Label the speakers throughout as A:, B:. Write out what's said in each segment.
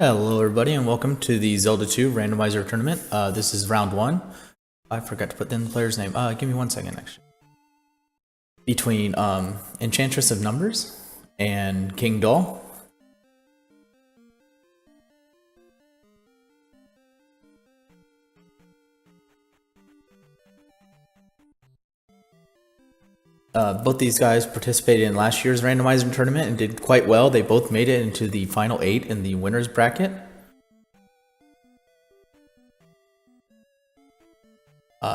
A: Hello everybody and welcome to the Zelda 2 Randomizer tournament. This is round 1. I forgot to put in the player's name. Give me 1 second actually. Between EnchantressOfNumbers and Kingdahl. Both these guys participated in last year's Randomizer tournament and did quite well. They both made it into the final 8 in the winners bracket.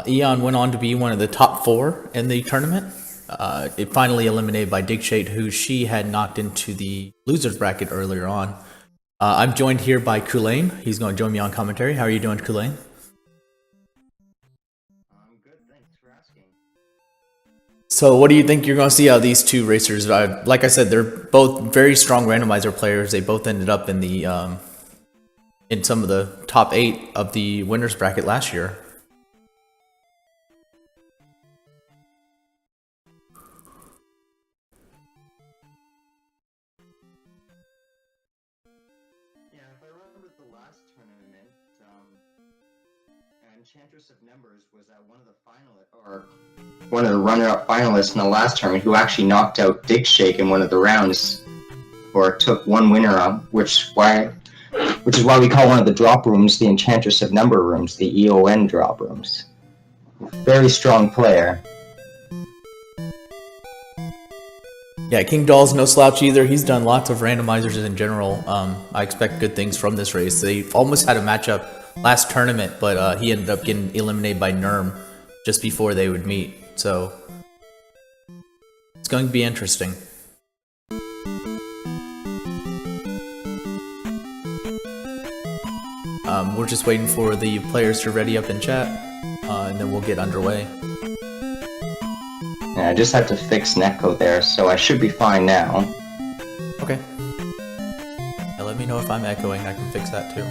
A: Eon went on to be one of the top 4 in the tournament. It finally eliminated by Digshade, who she had knocked into the losers bracket earlier on. I'm joined here by Kulain. He's going to join me on commentary. How are you doing, Kulain?
B: I'm good, thanks for asking.
A: So what do you think you're going to see out of these two racers? Like I said, they're both very strong randomizer players. They both ended up in the in some of the top 8 of the winners bracket last year.
B: Yeah, if I remember the last tournament, Enchantress of Numbers was one of the finalists, or one of the runner-up finalists in the last tournament, who actually knocked out Digshake in one of the rounds, or took one winner up, which is why we call one of the drop rooms the Enchantress of Number rooms, the EON drop rooms. Very strong player.
A: Yeah, Kingdahl's no slouch either. He's done lots of randomizers in general. I expect good things from this race. They almost had a matchup last tournament, but he ended up getting eliminated by Nerm just before they would meet. So it's going to be interesting. We're just waiting for the players to ready up in chat, and then we'll get underway.
B: Yeah, I just had to fix netcode there, so I should be fine now.
A: Okay. Now let me know if I'm echoing. I can fix that too.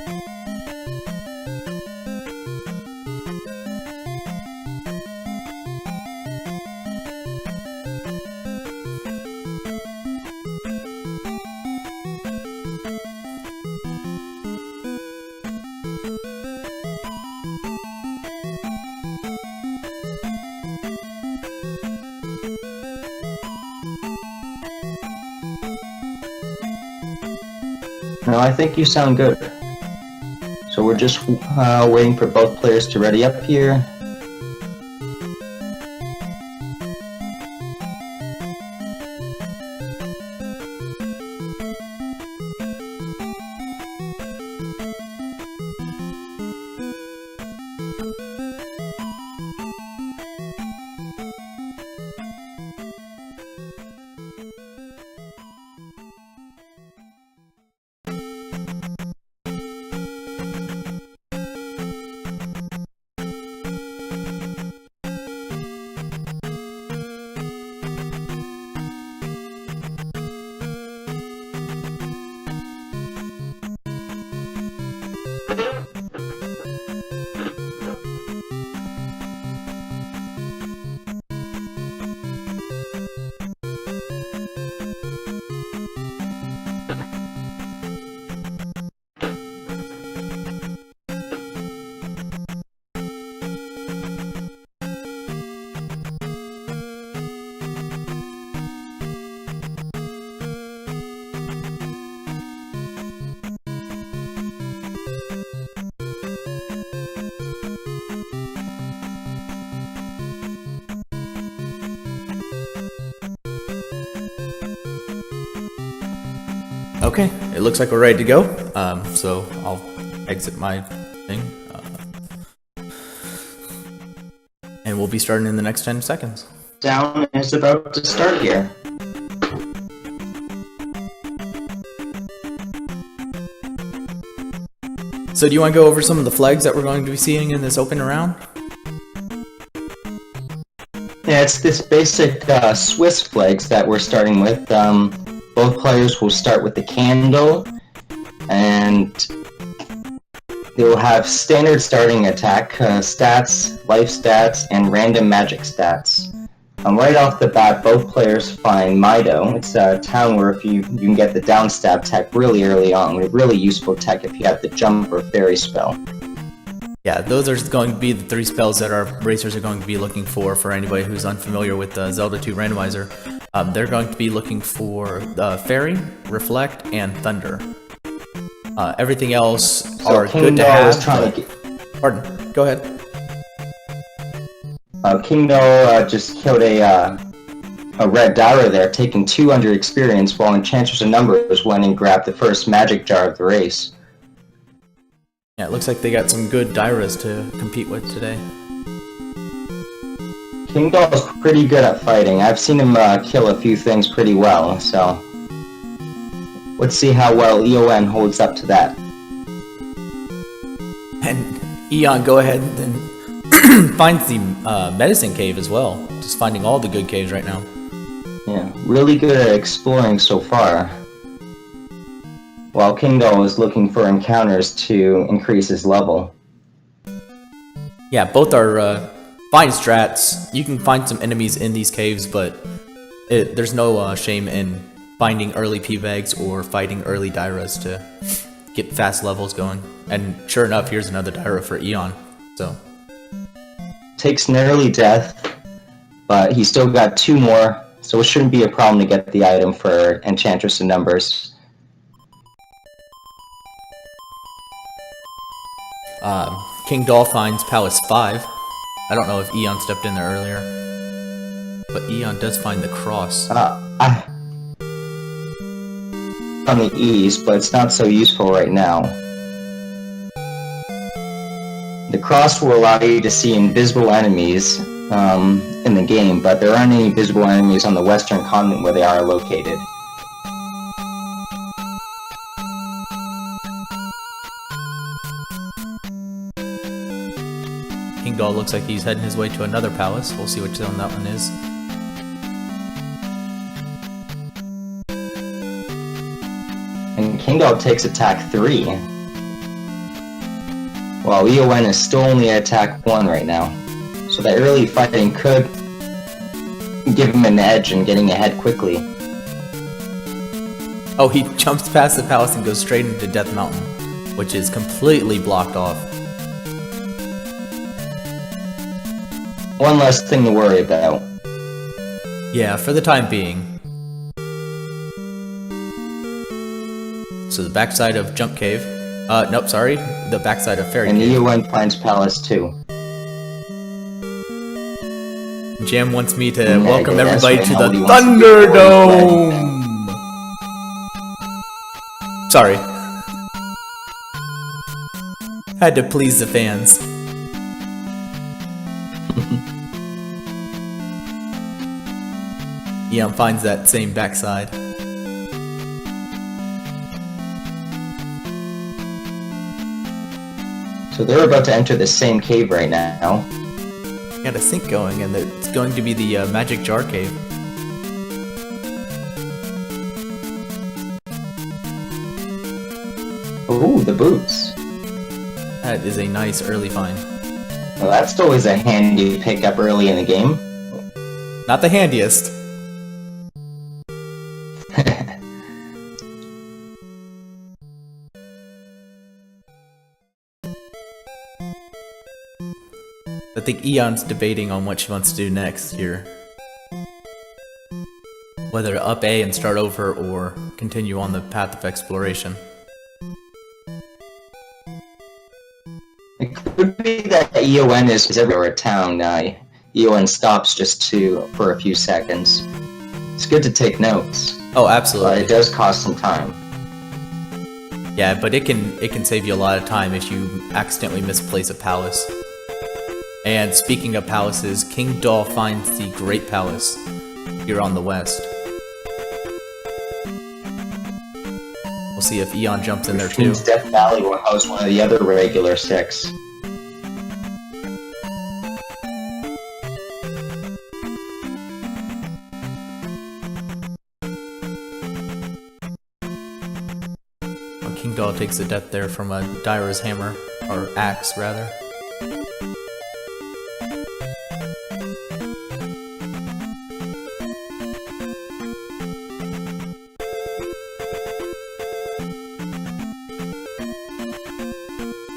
B: No, I think you sound good. So we're just waiting for both players to ready up here.
A: Okay, it looks like we're ready to go. So I'll exit my thing. And we'll be starting in the next 10 seconds.
B: Down is about to start here.
A: So do you want to go over some of the flags that we're going to be seeing in this open round?
B: Yeah, it's this basic Swiss flags that we're starting with. Both players will start with the candle, and They will have standard starting attack stats, life stats, and random magic stats. Right off the bat, both players find Mido. It's a town where if you can get the down stab tech really early on, a really useful tech if you have the jump or fairy spell.
A: Yeah, those are going to be the 3 spells that our racers are going to be looking for anybody who's unfamiliar with Zelda 2 Randomizer. They're going to be looking for Fairy, Reflect, and Thunder. Everything else are good to have. Pardon, go ahead.
B: Kingdahl just killed a red Dara there, taking 200 experience, while Enchantress of Numbers went and grabbed the first magic jar of the race.
A: Yeah, it looks like they got some good Dyras to compete with today.
B: Kingdahl is pretty good at fighting. I've seen him kill a few things pretty well, so let's see how well EON holds up to that.
A: And Eon, go ahead and finds the medicine cave as well. Just finding all the good caves right now.
B: Yeah, really good at exploring so far. While Kingdahl is looking for encounters to increase his level.
A: Yeah, both are fine strats. You can find some enemies in these caves, but there's no shame in finding early P-Bags or fighting early Dyras to get fast levels going. And sure enough, here's another Dyra for Eon. So
B: takes an early death, but he's still got 2 more, so it shouldn't be a problem to get the item for Enchantress of Numbers.
A: Kingdahl finds Palace 5. I don't know if Eon stepped in there earlier, but Eon does find the cross.
B: On the east, but it's not so useful right now. The cross will allow you to see invisible enemies in the game, but there aren't any visible enemies on the western continent where they are located.
A: Kingdahl looks like he's heading his way to another palace. We'll see which zone that one is.
B: And Kingdahl takes attack 3. While EON is still only at attack 1 right now. So that early fighting could give him an edge in getting ahead quickly.
A: Oh, he jumps past the palace and goes straight into Death Mountain, which is completely blocked off.
B: One less thing to worry about.
A: Yeah, for the time being. So the backside of Jump Cave. Nope, sorry. The backside of Fairy
B: And
A: Cave.
B: EON finds Palace 2.
A: Jam wants me to
B: Yeah,
A: welcome
B: yeah,
A: everybody
B: that's
A: to
B: right.
A: the
B: Nobody wants to be
A: Thunderdome! Sorry. Had to please the fans. Eon finds that same backside.
B: So they're about to enter the same cave right now.
A: Got a sync going, and it's going to be the Magic Jar Cave.
B: Ooh, the boots.
A: That is a nice early find.
B: Well, that's always a handy pickup early in the game.
A: Not the handiest. I think Eon's debating on what she wants to do next here. Whether to up A and start over or continue on the path of exploration.
B: It could be that EON is everywhere at town. EON stops just for a few seconds. It's good to take notes.
A: Oh,
B: But
A: absolutely.
B: it does cost some time.
A: Yeah, but it can save you a lot of time if you accidentally misplace a palace. And speaking of palaces, Kingdahl finds the Great Palace here on the west. We'll see if Eon jumps in there
B: Which
A: too.
B: means Death Valley will house one of the other regular 6.
A: Kingdahl takes a death there from a Dyra's hammer. Or axe, rather.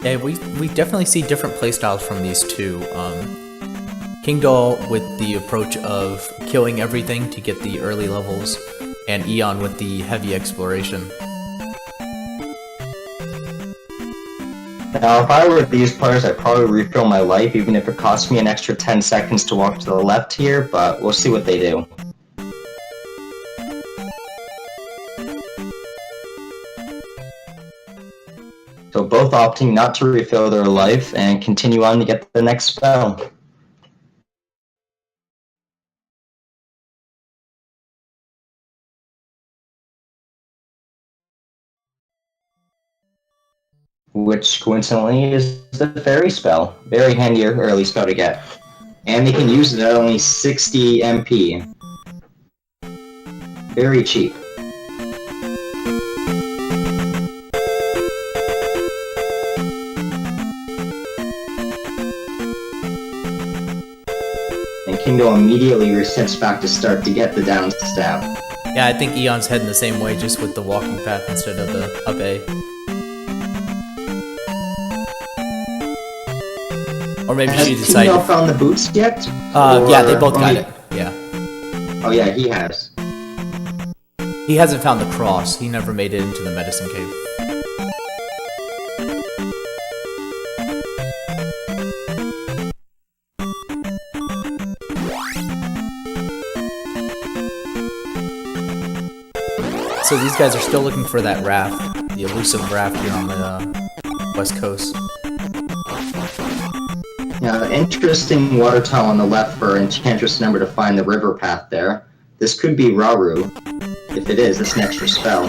A: Yeah, we definitely see different playstyles from these two. Kingdahl with the approach of killing everything to get the early levels, and Eon with the heavy exploration.
B: Now, if I were these players, I'd probably refill my life, even if it cost me an extra 10 seconds to walk to the left here, but we'll see what they do. So both opting not to refill their life and continue on to get the next spell. Which coincidentally is the fairy spell. Very handy early spell to get. And they can use it at only 60 MP. Very cheap. And Kingdahl immediately resets back to start to get the down stab.
A: Yeah, I think Eon's heading the same way, just with the walking path instead of the up A. Or maybe
B: Has
A: she decided.
B: Kingdahl found the boots yet?
A: Yeah, they both got it. Yeah.
B: Oh yeah, he has.
A: He hasn't found the cross. He never made it into the medicine cave. So these guys are still looking for that raft, the elusive raft here on the west coast.
B: Yeah, interesting water tile on the left for Enchantress Number to find the river path there. This could be Rauru. If it is, it's an extra spell.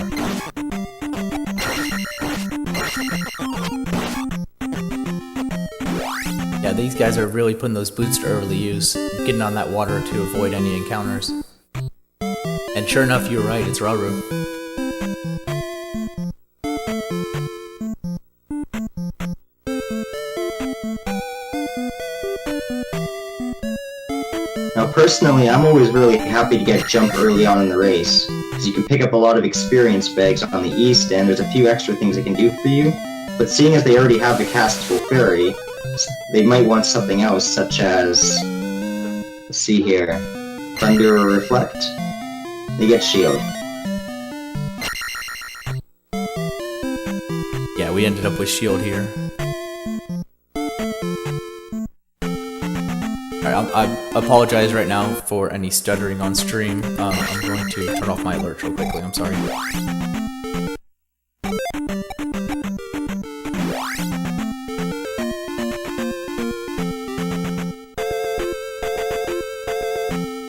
A: Yeah, these guys are really putting those boots to early use, getting on that water to avoid any encounters. And sure enough, you're right, it's Rauru.
B: Now personally, I'm always really happy to get jump early on in the race, because you can pick up a lot of experience bags on the east, and there's a few extra things it can do for you. But seeing as they already have the castable fairy, they might want something else, such as, let's see here, Thunder or Reflect. They get shield.
A: Yeah, we ended up with shield here. Alright, I apologize right now for any stuttering on stream. I'm going to turn off my alerts real quickly, I'm sorry.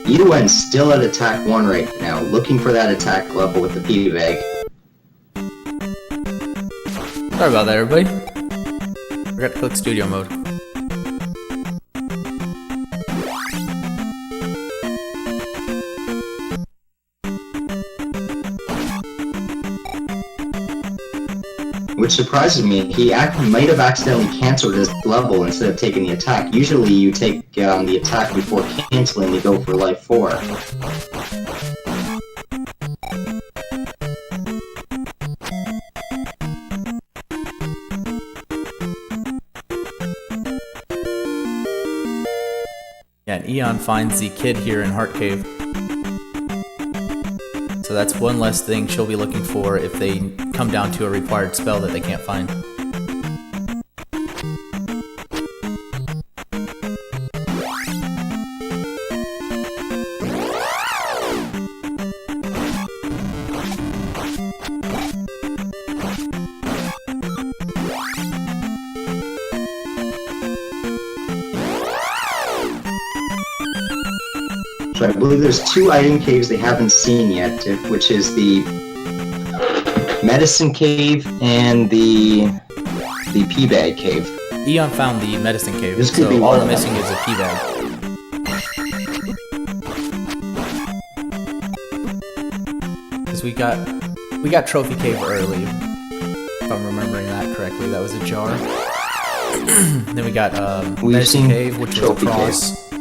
B: Edoen's still at attack 1 right now, looking for that attack level with the P-Bag.
A: Sorry about that, everybody. Forgot to click studio mode.
B: Which surprises me, he might have accidentally cancelled his level instead of taking the attack. Usually you take the attack before cancelling to go for life 4.
A: Yeah, and Eon finds the kid here in Heart Cave. So that's one less thing she'll be looking for if they come down to a required spell that they can't find.
B: So I believe there's 2 item caves they haven't seen yet, which is the Medicine Cave and the P-Bag Cave.
A: Eon found the medicine cave,
B: This could
A: so
B: be
A: all
B: one
A: we're
B: of
A: missing
B: them.
A: is a P-Bag. Because we got Trophy Cave early, if I'm remembering that correctly. That was a jar. Then we got
B: We've
A: Medicine
B: seen
A: Cave, which was a
B: Trophy
A: cross.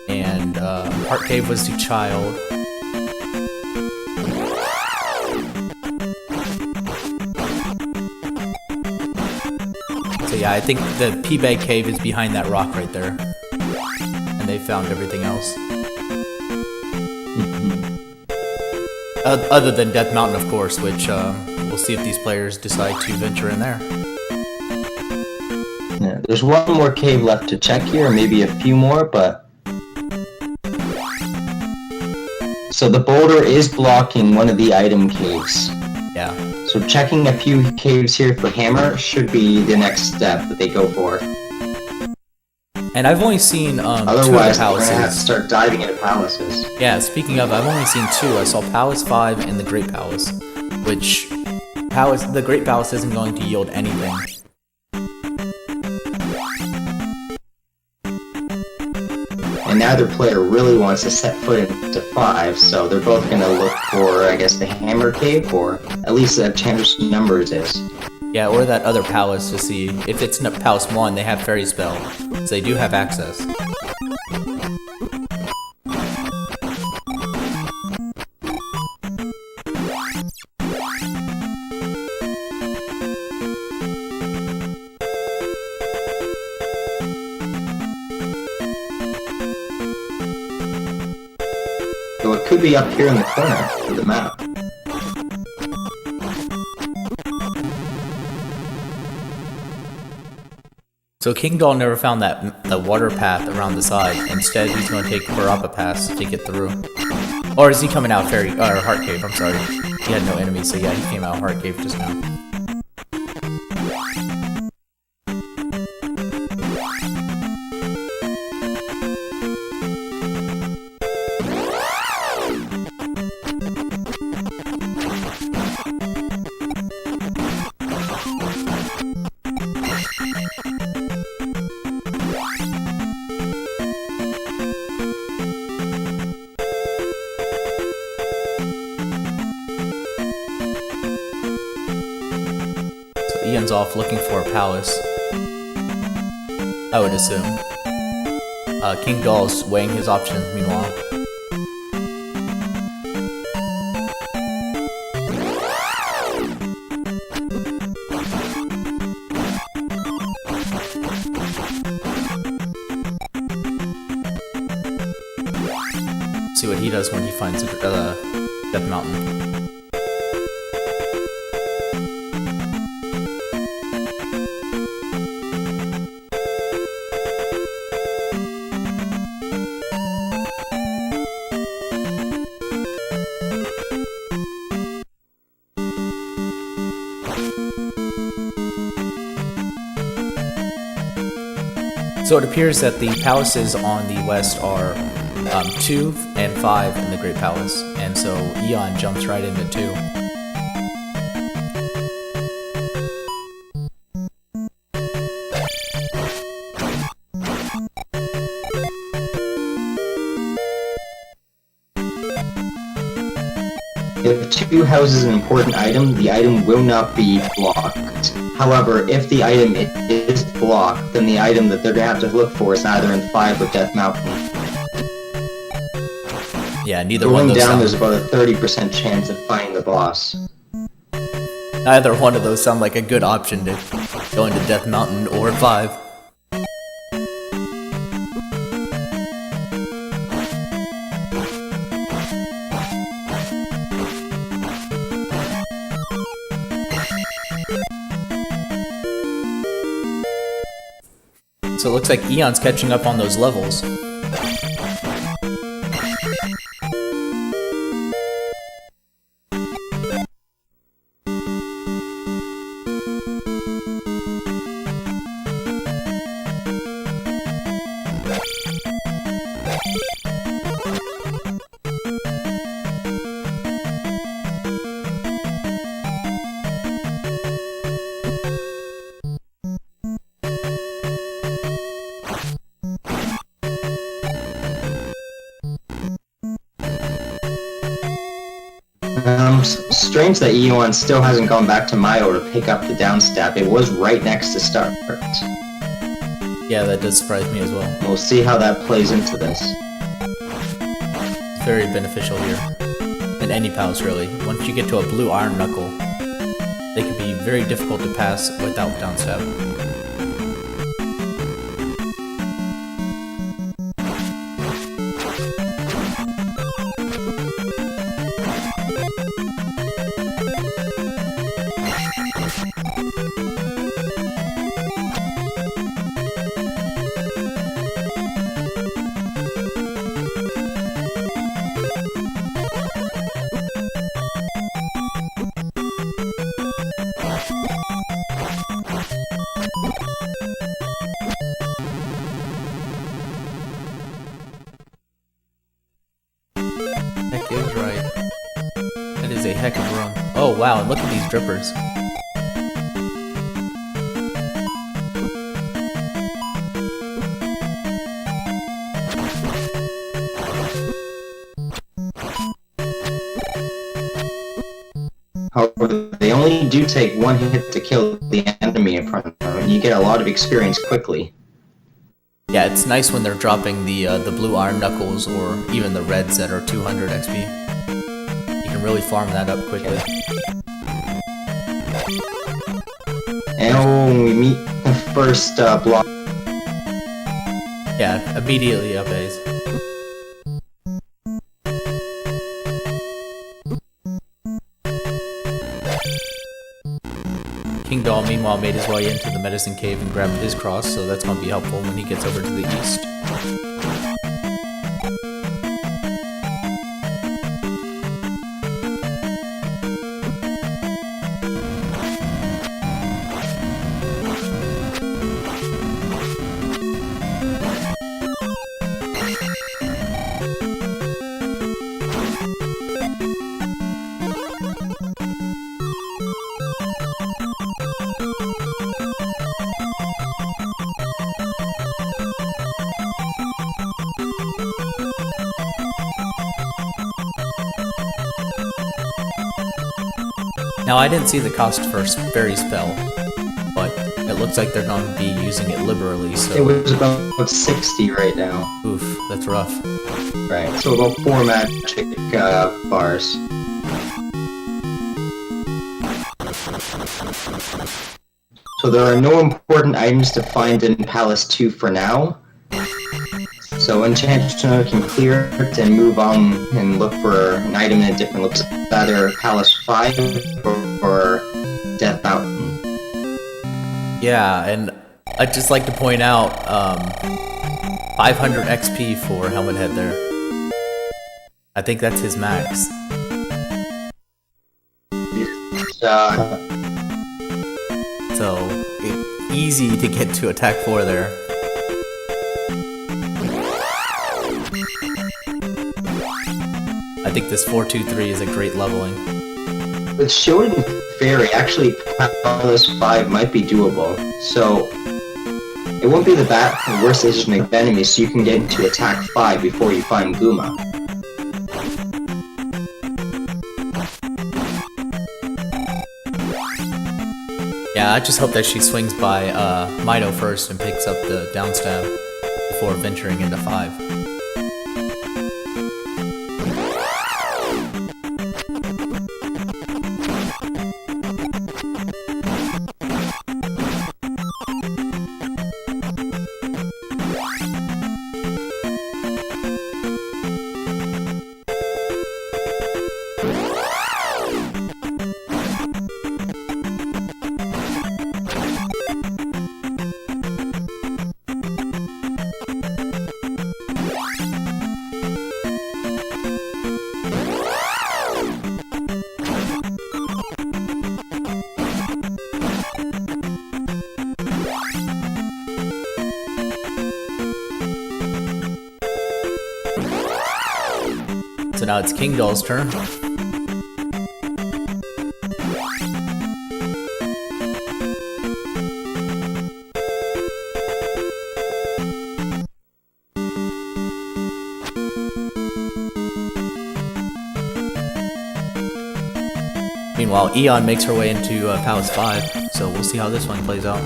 A: And Heart Cave was the child. So yeah, I think the P-Bag Cave is behind that rock right there. And they found everything else. Other than Death Mountain, of course, which we'll see if these players decide to venture in there.
B: Yeah, there's one more cave left to check here, maybe a few more, but... So the boulder is blocking one of the item caves.
A: Yeah.
B: So checking a few caves here for hammer should be the next step that they go for.
A: And I've only seen two of the
B: Otherwise, they're gonna have to
A: palaces.
B: start diving into palaces.
A: Yeah, speaking of, I've only seen two. I saw Palace 5 and the Great Palace, which the Great Palace isn't going to yield anything.
B: And neither player really wants to set foot into 5, so they're both gonna look for, I guess, the hammer cave, or at least the EnchantressOfNumbers is.
A: Yeah, or that other palace to see. If it's Palace 1, they have Fairy Spell, so they do have access.
B: So it could be up here in the corner of the map.
A: So Kingdahl never found the water path around the side. Instead, he's going to take Barappa Pass to get through. Or is he coming out Heart Cave? I'm sorry. He had no enemies, so yeah, he came out Heart Cave just now. Ian's off looking for a palace, I would assume. Kingdahl's weighing his options meanwhile. See what he does when he finds Death Mountain. So it appears that the palaces on the west are 2 and 5 in the Great Palace, and so Eon jumps right into 2.
B: If 2 houses an important item, the item will not be blocked. However, if the item is blocked, then the item that they're going to have to look for is either in 5 or Death Mountain.
A: Yeah, neither one of those
B: Going down,
A: sound,
B: there's about a 30% chance of finding the boss.
A: neither one of those sound like a good option to go into Death Mountain or 5. So it looks like Eon's catching up on those levels.
B: Strange that Eon still hasn't gone back to Mayo to pick up the down stab. It was right next to start.
A: Yeah, that does surprise me as well.
B: We'll see how that plays into this.
A: It's very beneficial here. In any palace, really. Once you get to a blue iron knuckle, they can be very difficult to pass without down stab. Heck is right. That is a heck of a room. Oh wow, and look at these drippers.
B: However, they only do take one hit to kill the enemy in front of them, and you get a lot of experience quickly.
A: Yeah, it's nice when they're dropping the blue iron knuckles or even the reds that are 200 XP. You can really farm that up quickly.
B: And when we meet the first block,
A: Yeah, immediately up A's. Kingdahl, meanwhile, made his way into the medicine cave and grabbed his cross, so that's going to be helpful when he gets over to the east. Now, I didn't see the cost for Fairy Spell, but it looks like they're going to be using it liberally, so...
B: it was about 60 right now.
A: Oof, that's rough.
B: Right, so about 4 magic bars. So there are no important items to find in Palace 2 for now. So Enchantress can clear it and move on and look for an item in a different location. Either Palace 5 or Death Mountain.
A: Yeah, and I'd just like to point out 500 XP for Helmet Head there. I think that's his max. So, easy to get to attack 4 there. I think this 4-2-3 is a great leveling.
B: With Shield and Fairy, actually Palace 5 might be doable. So it won't be the worst decision of enemies, so you can get into attack 5 before you find Guma.
A: Yeah, I just hope that she swings by Mido first and picks up the down stab before venturing into 5. So now it's Kingdahl's turn. Meanwhile, Eon makes her way into Palace 5, so we'll see how this one plays out.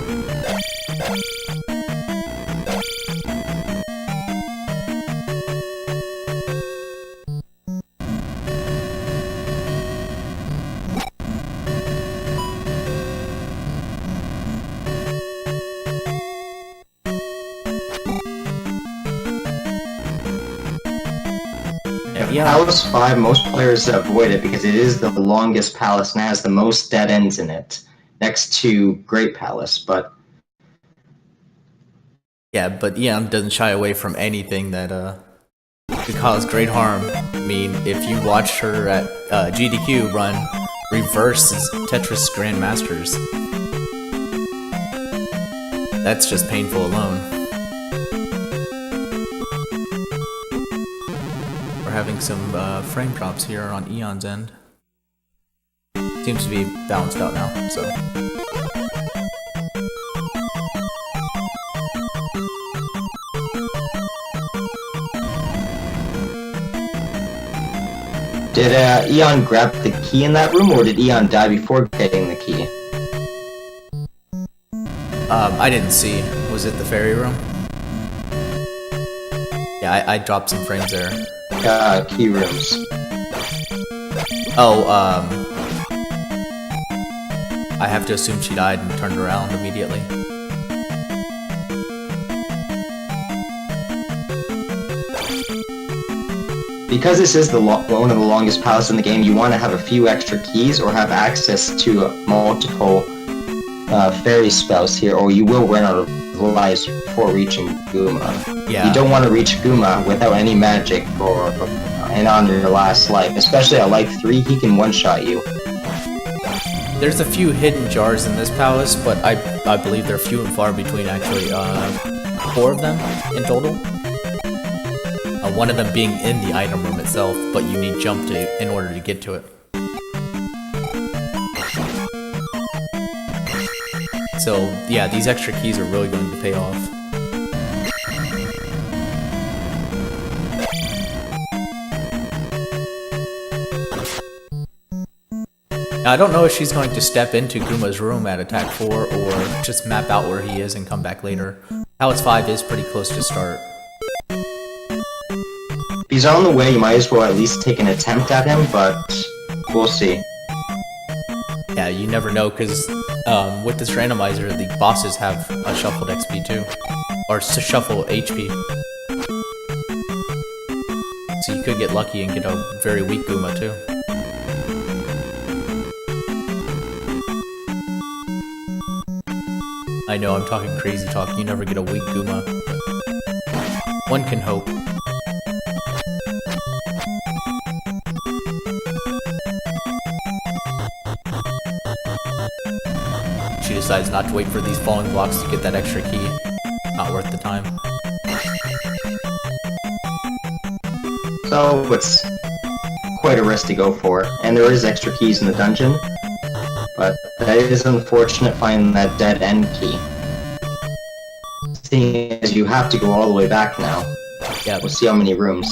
B: Yeah. Palace 5, most players avoid it because it is the longest palace and has the most dead ends in it, next to Great Palace, but...
A: Yeah, but Eon doesn't shy away from anything that could cause great harm. I mean, if you watch her at GDQ run reverse Tetris Grandmasters, that's just painful alone. We're having some frame drops here on Eon's end. Seems to be balanced out now, so.
B: Did Eon grab the key in that room, or did Eon die before getting the key?
A: I didn't see. Was it the fairy room? Yeah, I dropped some frames there.
B: Key rooms.
A: Oh, I have to assume she died and turned around immediately.
B: Because this is one of the longest palaces in the game, you want to have a few extra keys or have access to multiple fairy spells here, or you will run out of lives before reaching Guma.
A: Yeah.
B: You don't want to reach Guma without any magic and on your last life. Especially at life 3, he can one-shot you.
A: There's a few hidden jars in this palace, but I believe they're few and far between actually. 4 of them in total. One of them being in the item room itself, but you need jump in order to get to it. So yeah, these extra keys are really going to pay off. Now, I don't know if she's going to step into Guma's room at attack 4 or just map out where he is and come back later. Palace 5 is pretty close to start.
B: If he's on the way, you might as well at least take an attempt at him, but we'll see.
A: Yeah, you never know, because with this randomizer, the bosses have a shuffled XP too. Or shuffle HP. So you could get lucky and get a very weak Guma too. I know, I'm talking crazy talk, you never get a weak Guma, but one can hope. She decides not to wait for these falling blocks to get that extra key. Not worth the time.
B: So it's quite a risk to go for, and there is extra keys in the dungeon, but that is unfortunate finding that dead end key. Seeing as you have to go all the way back now.
A: Yeah,
B: we'll see how many rooms.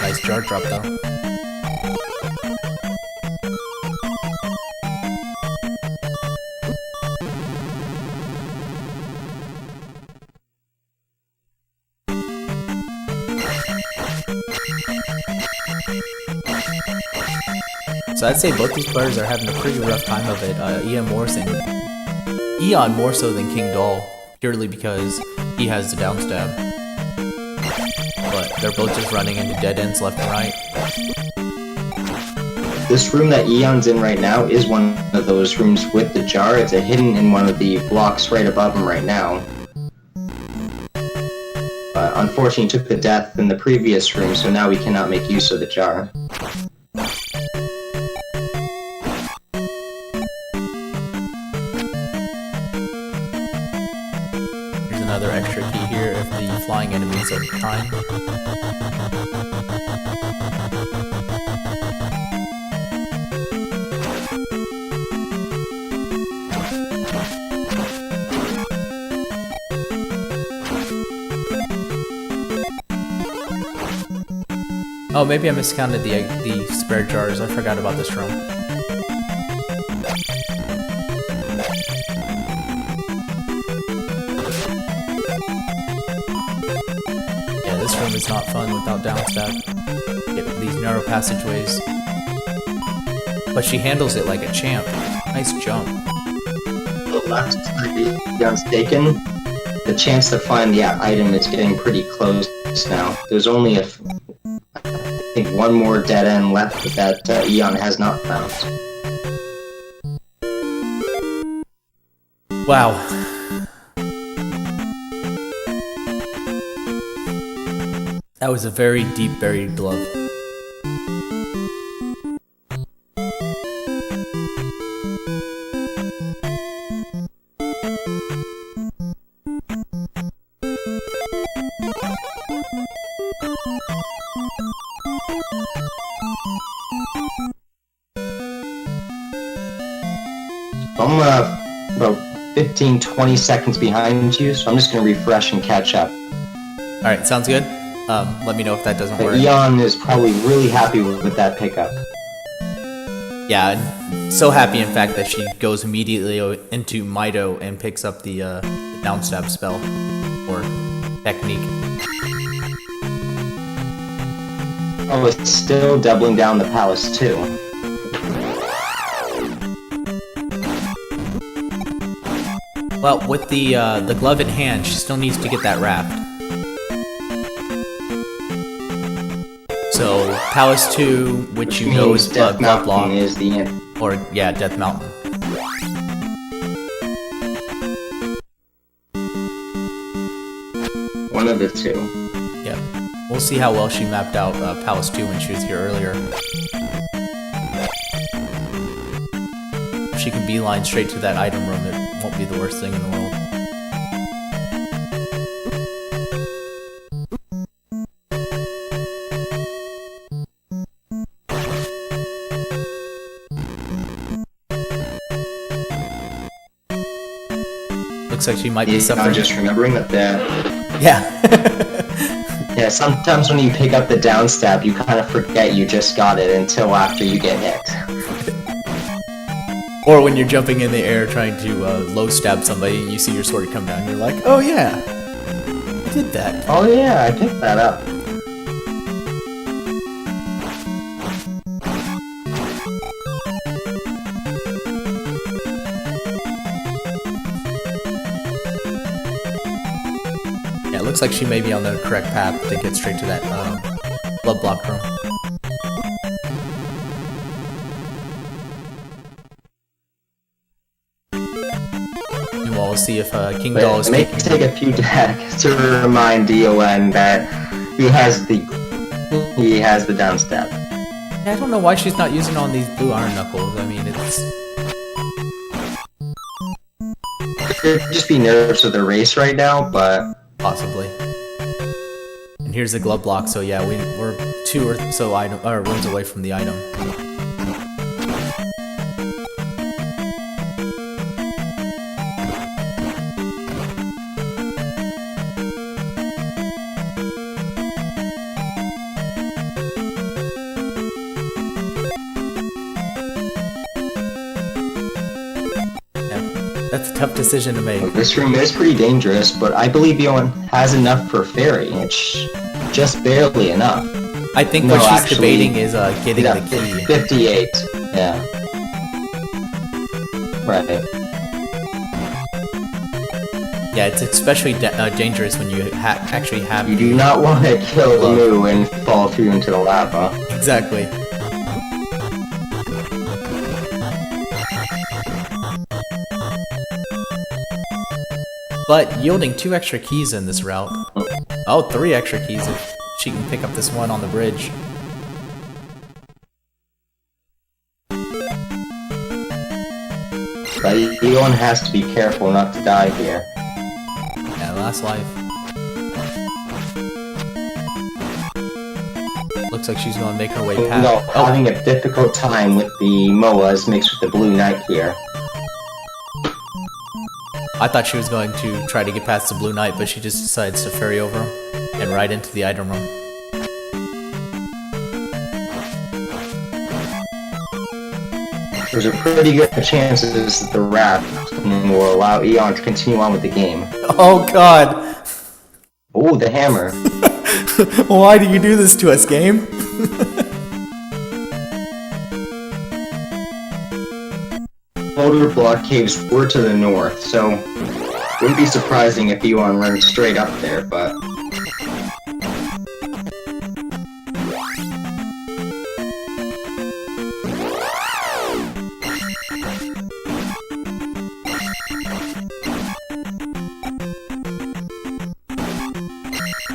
A: Nice jar drop though. So I'd say both these players are having a pretty rough time of it. Eon more so than Kingdahl, purely because he has the downstab. But they're both just running into dead ends left and right.
B: This room that Eon's in right now is one of those rooms with the jar. It's hidden in one of the blocks right above him right now. But unfortunately he took the death in the previous room, so now we cannot make use of the jar.
A: Another extra key here if the flying enemies are trying. Oh, maybe I miscounted the spare jars. I forgot about this room. Yeah, this room is not fun without downstab. Get these narrow passageways. But she handles it like a champ. Nice jump.
B: The last gun's taken. The chance to find the item is getting pretty close now. There's only I think one more dead end left that Eon has not found.
A: Wow. That was a very deep buried glove.
B: I'm about 15-20 seconds behind you, so I'm just gonna refresh and catch up.
A: Alright, sounds good. Let me know if that doesn't
B: But
A: work.
B: Eon is probably really happy with that pickup.
A: Yeah, so happy in fact that she goes immediately into Mido and picks up the downstab spell or technique.
B: Oh, it's still doubling down the palace too.
A: Well, with the glove in hand, she still needs to get that wrapped. So Palace 2, which you know is
B: Death
A: glove block,
B: Mountain is the end.
A: or yeah, Death Mountain.
B: One of the two.
A: Yeah, we'll see how well she mapped out Palace 2 when she was here earlier. If she can beeline straight to that item room, it won't be the worst thing in the world. Looks like she might be
B: I'm
A: suffering.
B: just remembering that
A: Yeah.
B: yeah, sometimes when you pick up the down stab, you kind of forget you just got it until after you get hit.
A: Or when you're jumping in the air trying to low stab somebody and you see your sword come down, you're like, oh yeah, I did that.
B: Oh yeah, I picked that up.
A: Yeah, it looks like she may be on the correct path to get straight to that blood block room. Meanwhile, we'll see if Kingdahl is
B: It may
A: taking...
B: take a few decks to remind DON that he has the down stab.
A: Yeah, I don't know why she's not using on these blue iron knuckles. I mean, it's...
B: It could just be nerves of the race right now, but
A: Possibly. And here's the glove block, so yeah, we're 2 or so rooms away from the item. That's a tough decision to make.
B: this room is pretty dangerous, but I believe Yoan has enough for Fairy. It's just barely enough.
A: I think
B: No,
A: what she's
B: actually,
A: debating is getting
B: Yeah,
A: the key.
B: 58. Yeah. Right.
A: Yeah, it's especially dangerous when you actually have...
B: You do not want to kill the Moo and fall through into the lava.
A: Exactly. But yielding 2 extra keys in this route. Oh, 3 extra keys if she can pick up this one on the bridge.
B: But Yoan has to be careful not to die here.
A: Yeah, last life. Looks like she's going to make her way past.
B: No,
A: Oh,
B: having a difficult time with the Moas mixed with the Blue Knight here.
A: I thought she was going to try to get past the Blue Knight, but she just decides to ferry over him and right into the item room.
B: There's a pretty good chance that the raft will allow Eon to continue on with the game.
A: Oh god!
B: Oh, the hammer.
A: Why do you do this to us, game?
B: Boulder block caves were to the north, so wouldn't be surprising if Eon runs straight up there, but...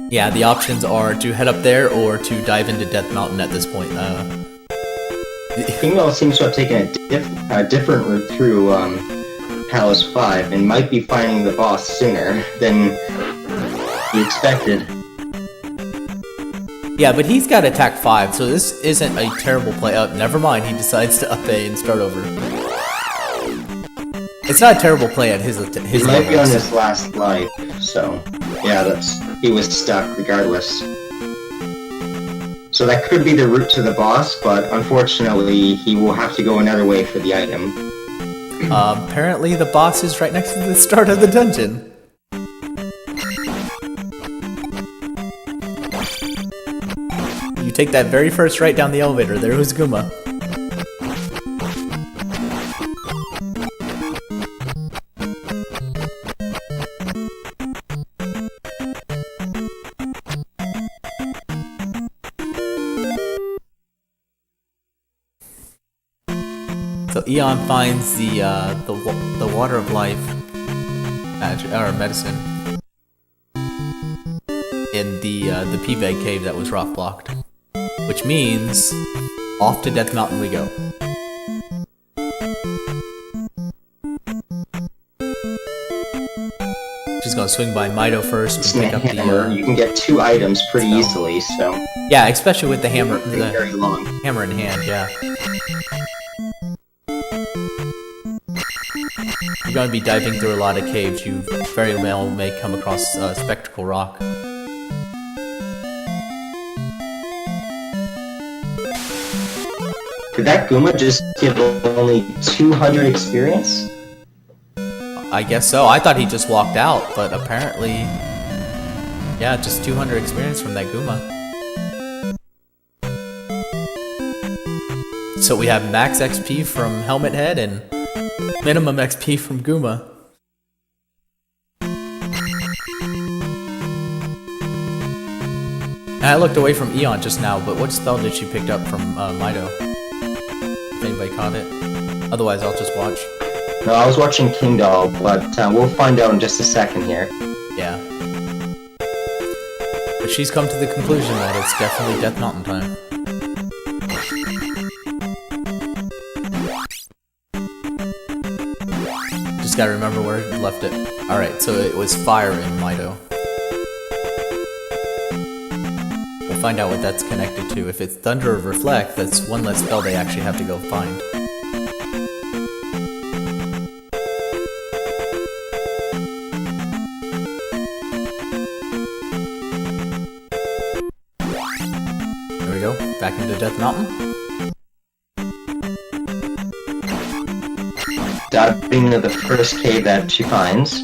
A: Yeah, the options are to head up there or to dive into Death Mountain at this point.
B: Kingdahl seems to have taken a different route through Palace 5 and might be finding the boss sooner than he expected.
A: Yeah, but he's got attack 5, so this isn't a terrible play. Oh, never mind, he decides to up A and start over. It's not a terrible play at his
B: He might be on his last life, so yeah, he was stuck regardless. So that could be the route to the boss, but unfortunately he will have to go another way for the item.
A: Apparently the boss is right next to the start of the dungeon. You take that very first right down the elevator, there was Guma. So Eon finds the water of life, or medicine, in the P-Bag cave that was rock blocked, which means off to Death Mountain we go. Just gonna swing by Mido first and pick up
B: hammer. You can get 2 items pretty easily, so
A: yeah, especially with the hammer,
B: very long.
A: Hammer in hand, yeah. You're going to be diving through a lot of caves. You very well may come across Spectacle Rock.
B: Did that Guma just give only 200 experience?
A: I guess so. I thought he just walked out, but apparently... Yeah, just 200 experience from that Guma. So we have max XP from Helmet Head and minimum XP from Guma. And I looked away from Eon just now, but what spell did she pick up from Mido? If anybody caught it. Otherwise, I'll just watch.
B: No, I was watching Kingdahl, but we'll find out in just a second here.
A: Yeah. But she's come to the conclusion that it's definitely Death Mountain time. Just gotta remember where he left it. Alright, so it was fire in Mido. We'll find out what that's connected to. If it's Thunder or Reflect, that's one less spell they actually have to go find. There we go, back into Death Mountain.
B: Diving into the first cave that she finds.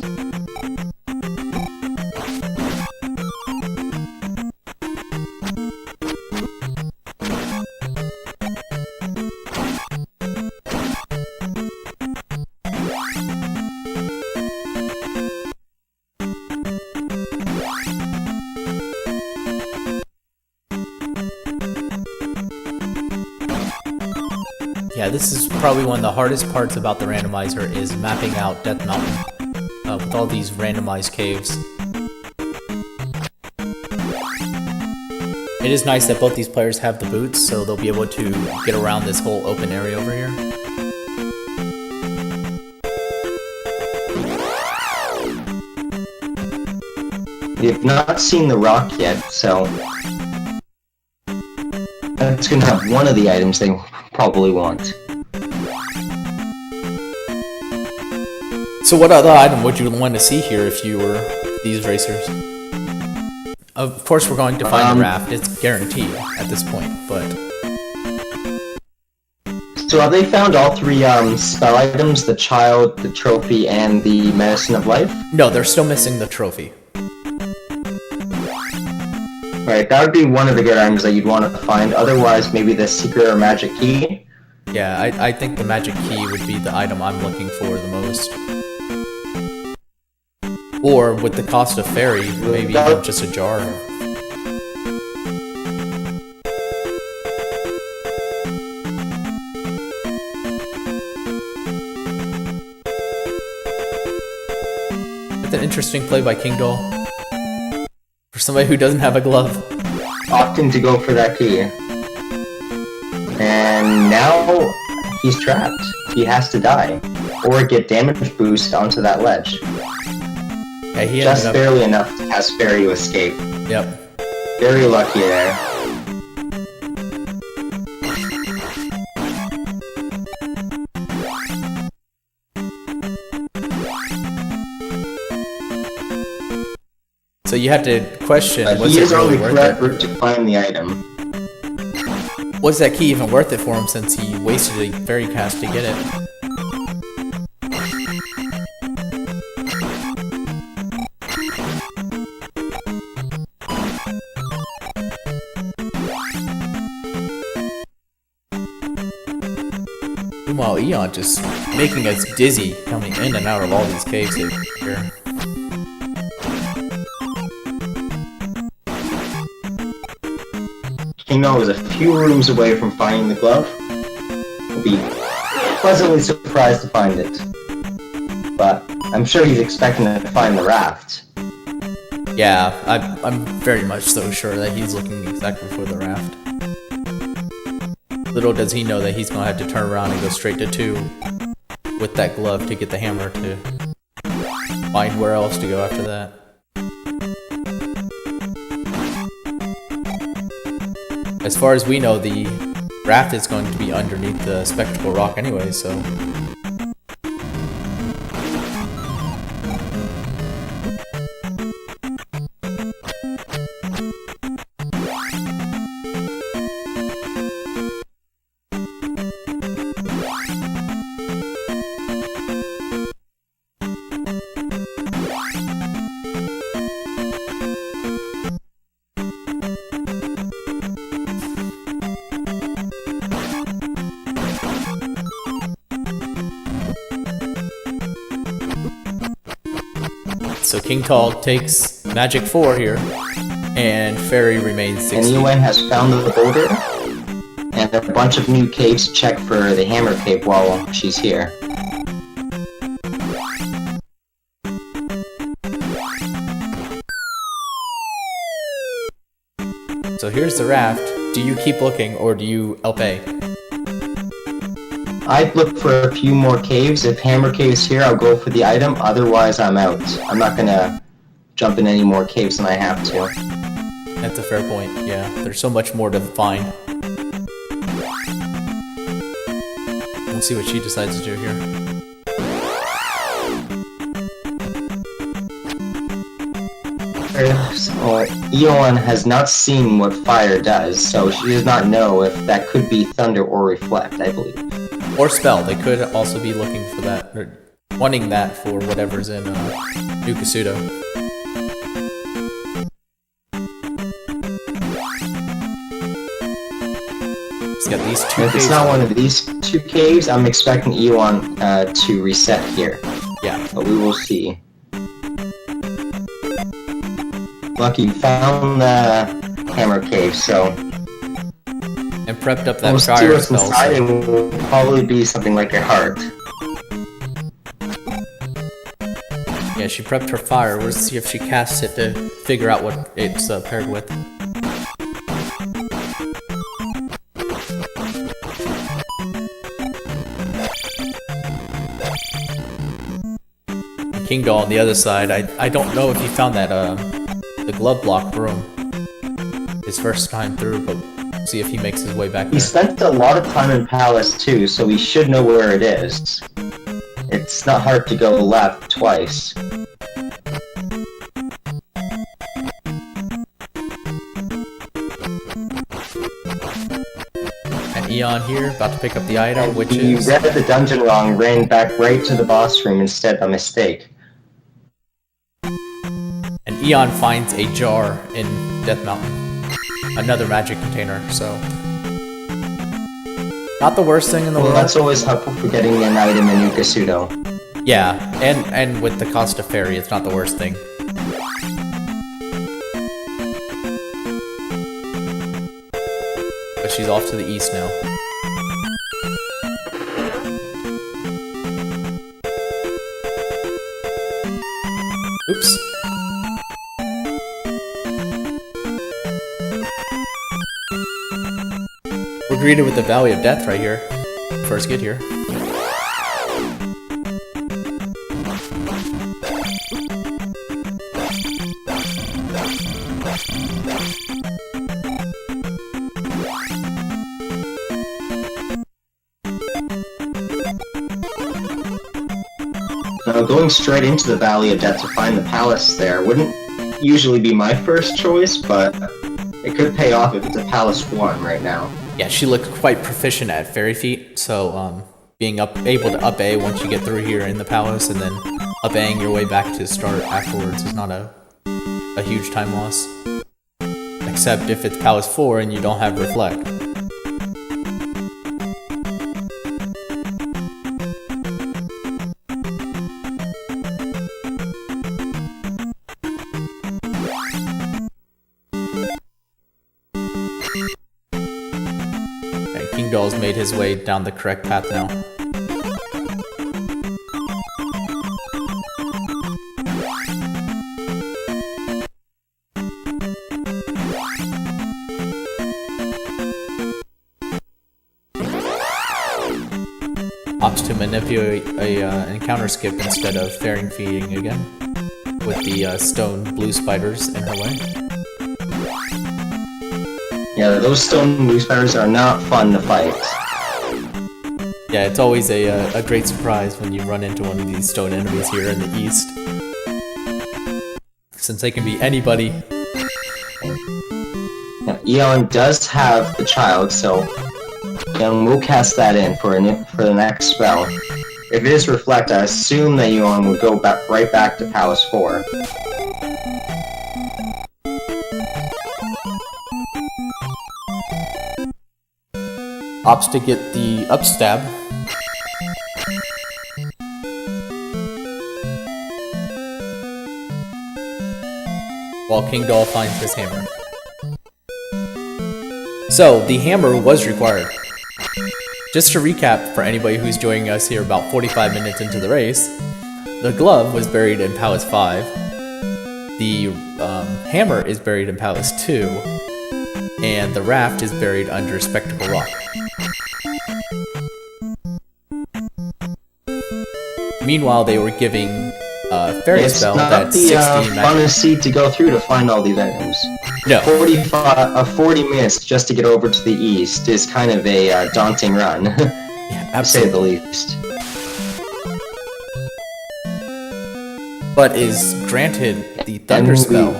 A: Yeah, this is probably one of the hardest parts about the randomizer is mapping out Death Mountain with all these randomized caves. It is nice that both these players have the boots, so they'll be able to get around this whole open area over here.
B: We have not seen the rock yet, so it's gonna have one of the items they probably want.
A: So what other item would you want to see here if you were these racers? Of course we're going to find a raft, it's guaranteed at this point, but...
B: So have they found all three spell items? The child, the trophy, and the medicine of life?
A: No, they're still missing the trophy.
B: Right, that would be one of the good items that you'd want to find. Otherwise, maybe the secret or magic key.
A: Yeah, I think the magic key would be the item I'm looking for the most. Or, with the cost of fairy, maybe even just a jar. That's an interesting play by Kingdahl. For somebody who doesn't have a glove.
B: Opting to go for that key. And now he's trapped. He has to die. Or get damage boost onto that ledge.
A: Yeah, he
B: just
A: ended up...
B: barely enough to cast fairy to escape.
A: Yep.
B: Very lucky there.
A: So you had to question, was
B: he
A: it
B: is
A: really
B: on the
A: worth
B: correct
A: it?
B: route to find the item.
A: Was that key even worth it for him since he wasted a fairy cast to get it? Meanwhile, Eon just making us dizzy coming in and out of all these caves here.
B: Kingdahl is a few rooms away from finding the glove. He'll be pleasantly surprised to find it. But I'm sure he's expecting to find the raft.
A: Yeah, I'm very much so sure that he's looking exactly for the raft. Little does he know that he's gonna have to turn around and go straight to 2 with that glove to get the hammer to find where else to go after that. As far as we know, the raft is going to be underneath the spectacle rock anyway, so... So Kingdahl takes Magic 4 here, and Fairy remains 16.
B: And Ewan has found the boulder, and a bunch of new caves to check for the hammer cave while she's here.
A: So here's the raft. Do you keep looking, or do you LP?
B: I'd look for a few more caves. If hammer cave's here, I'll go for the item. Otherwise, I'm out. I'm not gonna jump in any more caves than I have to.
A: That's a fair point, yeah. There's so much more to find. We'll see what she decides to do here.
B: So, Eon has not seen what fire does, so she does not know if that could be thunder or reflect, I believe.
A: Or spell. They could also be looking for that, or wanting that for whatever's in New Kasuto. He's got these 2
B: If
A: caves.
B: it's not one of these 2 caves, I'm expecting Eon to reset here.
A: Yeah.
B: But we will see. Lucky found the hammer cave, so...
A: And prepped up that
B: we'll see
A: fire
B: what's
A: spell.
B: inside.
A: So.
B: It will probably be something like a heart.
A: Yeah, she prepped her fire. We'll see if she casts it to figure out what it's paired with. Kingdahl on the other side. I don't know if he found that the glove block room his first time through, but we'll see if he makes his way back
B: He
A: there.
B: spent a lot of time in Palace too, so he should know where it is. It's not hard to go left twice.
A: And Eon here, about to pick up the item, which
B: he
A: is...
B: read the dungeon wrong, ran back right to the boss room instead by mistake.
A: And Eon finds a jar in Death Mountain. Another magic container, so... Not the worst thing in the world.
B: That's always helpful for getting an item in Yukasudo.
A: Yeah, and with the cost of ferry, it's not the worst thing. But she's off to the east now. Oops. We're greeted with the Valley of Death right here. First get here.
B: Now, going straight into the Valley of Death to find the palace there wouldn't usually be my first choice, but it could pay off if it's a Palace 1 right now.
A: Yeah, she looked quite proficient at Fairy Feet, so being able to up A once you get through here in the palace, and then up Aing your way back to start afterwards is not a huge time loss. Except if it's Palace 4 and you don't have Reflect. Kingdahl's made his way down the correct path now. Opts to manipulate an encounter skip instead of fairing feeding again, with the stone blue spiders in her way.
B: Yeah, those stone blue spiders are not fun to fight.
A: Yeah, it's always a great surprise when you run into one of these stone enemies here in the east. Since they can be anybody.
B: Now, Eon does have the child, so Eon will cast that in for the next spell. If it is Reflect, I assume that Eon will go right back to Palace 4.
A: Opts to get the upstab. While Kingdahl finds his hammer. So, the hammer was required. Just to recap for anybody who's joining us here about 45 minutes into the race, the glove was buried in Palace 5, the hammer is buried in Palace 2, and the raft is buried under Spectacle Rock. Meanwhile, they were giving a fairy spell that's 60 magic.
B: It's not the funnest seed to go through to find all these items.
A: No.
B: 40 minutes just to get over to the east is kind of a daunting run,
A: Yeah,
B: to say the least.
A: But is granted the thunder spell.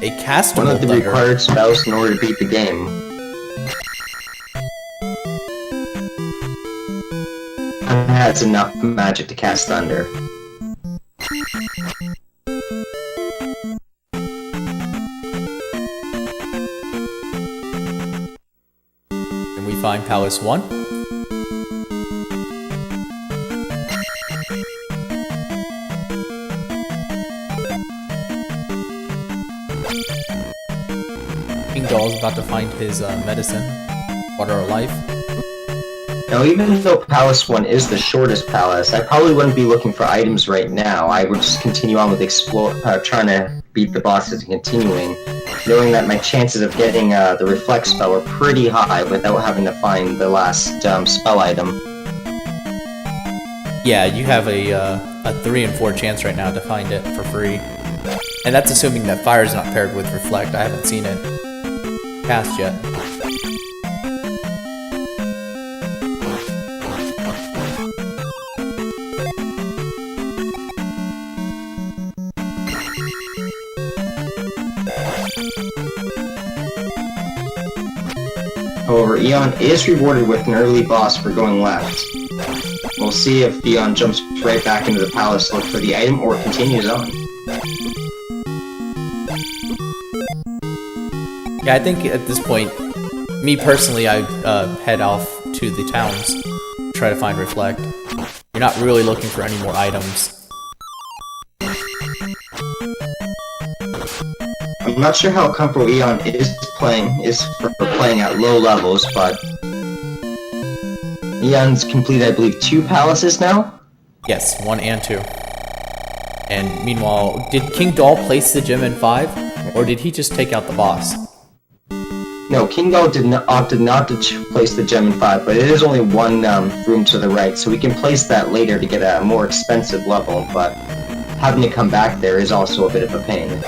A: A castable
B: one of the
A: thunder.
B: required spells in order to beat the game. Has enough magic to cast thunder.
A: And we find Palace 1. Kingdahl's about to find his medicine, Water of Life.
B: Now, even though Palace 1 is the shortest palace, I probably wouldn't be looking for items right now. I would just continue on with trying to beat the bosses and continuing, knowing that my chances of getting the Reflect spell are pretty high without having to find the last spell item.
A: Yeah, you have a 3 in 4 chance right now to find it for free. And that's assuming that Fire's not paired with Reflect. I haven't seen it cast yet.
B: However, Eon is rewarded with an early boss for going left. We'll see if Eon jumps right back into the palace to look for the item or continues on.
A: Yeah, I think at this point, me personally, I head off to the towns, try to find Reflect. You're not really looking for any more items.
B: I'm not sure how comfortable Eon is for playing at low levels, but Eon's completed, I believe, 2 palaces now?
A: Yes, 1 and 2. And meanwhile, did Kingdahl place the gem in 5, or did he just take out the boss?
B: No, Kingdahl opted not to place the gem in 5, but it is only 1 room to the right, so we can place that later to get a more expensive level, but having to come back there is also a bit of a pain.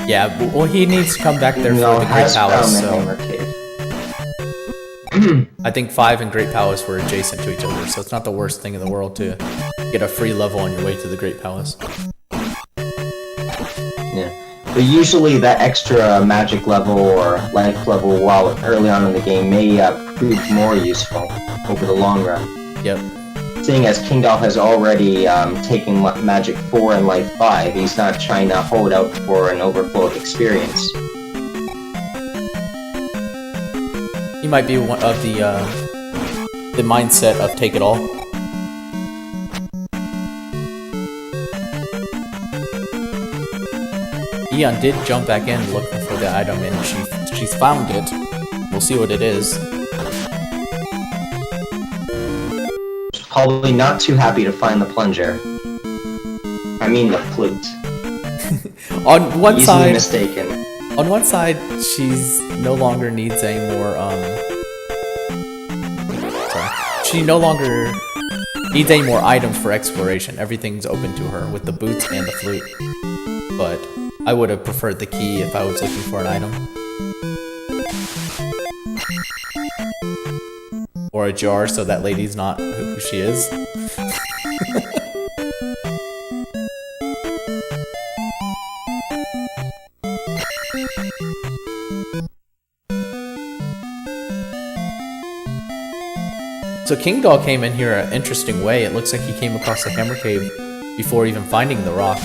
A: Yeah, well, he needs to come back there for the Great Palace, so... I think 5 and Great Palace were adjacent to each other, so it's not the worst thing in the world to get a free level on your way to the Great Palace.
B: Yeah, but usually that extra magic level or life level while early on in the game may prove more useful over the long run.
A: Yep.
B: Seeing as Kingdahl has already taken Magic 4 and Life 5, he's not trying to hold out for an overflow of experience.
A: He might be one of the mindset of take it all. Eon did jump back in looking for the item, and she's found it. We'll see what it is.
B: Probably not too happy to find the plunger. I mean the flute.
A: On one
B: Easily
A: side,
B: mistaken.
A: On one side, she's no longer needs any more. She no longer needs any more items for exploration. Everything's open to her with the boots and the flute. But I would have preferred the key if I was looking for an item. Or a jar so that lady's not who she is. So Kingdahl came in here an interesting way. It looks like he came across the Hammer Cave before even finding the rock.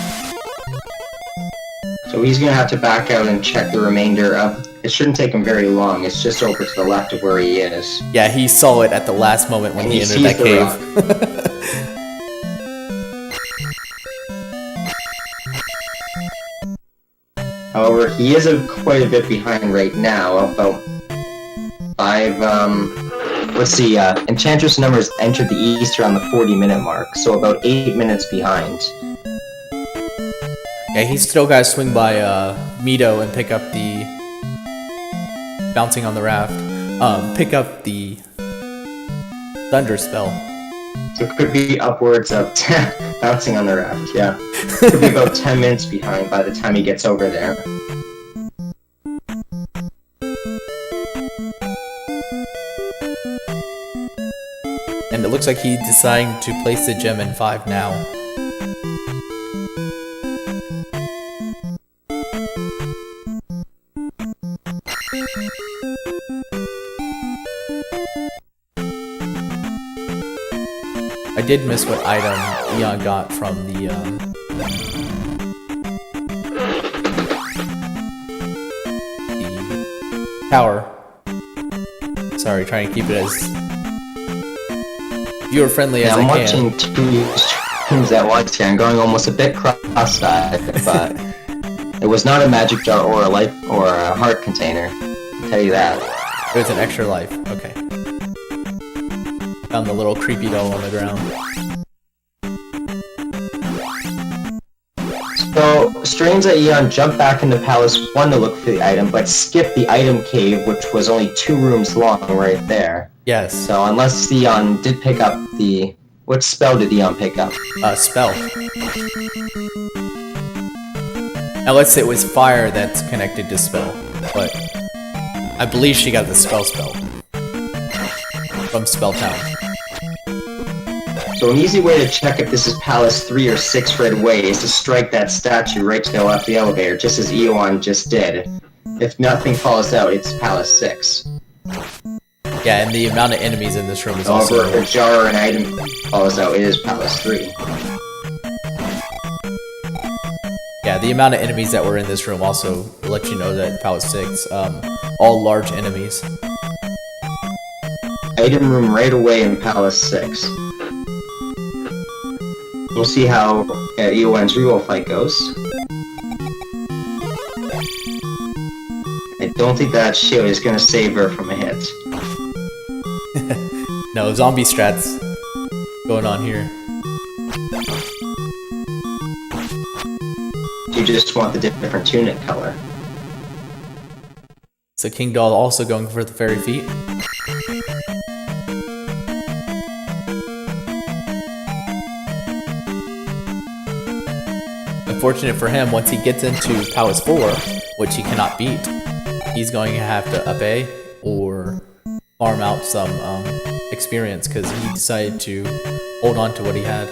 B: So he's gonna have to back out and check the remainder of... It shouldn't take him very long, it's just over to the left of where he is.
A: Yeah, he saw it at the last moment when he entered that cave.
B: However, he is quite a bit behind right now, about 5, let's see, EnchantressOfNumbers entered the East around the 40-minute mark, so about 8 minutes behind.
A: Yeah, he's still got to swing by Mito and pick up the... Bouncing on the raft. Pick up the... Thunder spell.
B: So it could be upwards of 10... Bouncing on the raft, yeah. Could be about 10 minutes behind by the time he gets over there.
A: And it looks like he's deciding to place the gem in 5 now. I did miss what item Eon got from the tower. Sorry, trying to keep it as viewer-friendly as I can.
B: I'm watching 2 streams at once here. I'm going almost a bit cross-eyed, but it was not a magic jar or a life or a heart container. I'll tell you that.
A: It was an extra life. Okay. Found the little creepy doll on the ground.
B: So, strange that Eon jumped back into Palace 1 to look for the item, but skipped the item cave, which was only 2 rooms long right there.
A: Yes.
B: So, unless Eon did pick up the... What spell did Eon pick up?
A: Spell. Now let's say it was fire that's connected to spell, but I believe she got the spell from Spell Town.
B: So an easy way to check if this is Palace 3 or 6 right away is to strike that statue right to the left of the elevator, just as Eon just did. If nothing falls out, it's Palace 6.
A: Yeah, and the amount of enemies in this room is
B: However,
A: also...
B: if jar an item falls out, it is Palace 3.
A: Yeah, the amount of enemies that were in this room also let you know that Palace 6, all large enemies.
B: Item room right away in Palace 6. We'll see how EON's reroll fight goes. I don't think that shield is going to save her from a hit.
A: No, zombie strats going on here.
B: You just want the different tunic color.
A: So Kingdahl also going for the fairy feet. Unfortunate for him, once he gets into Palace 4, which he cannot beat, he's going to have to up A or farm out some experience because he decided to hold on to what he had.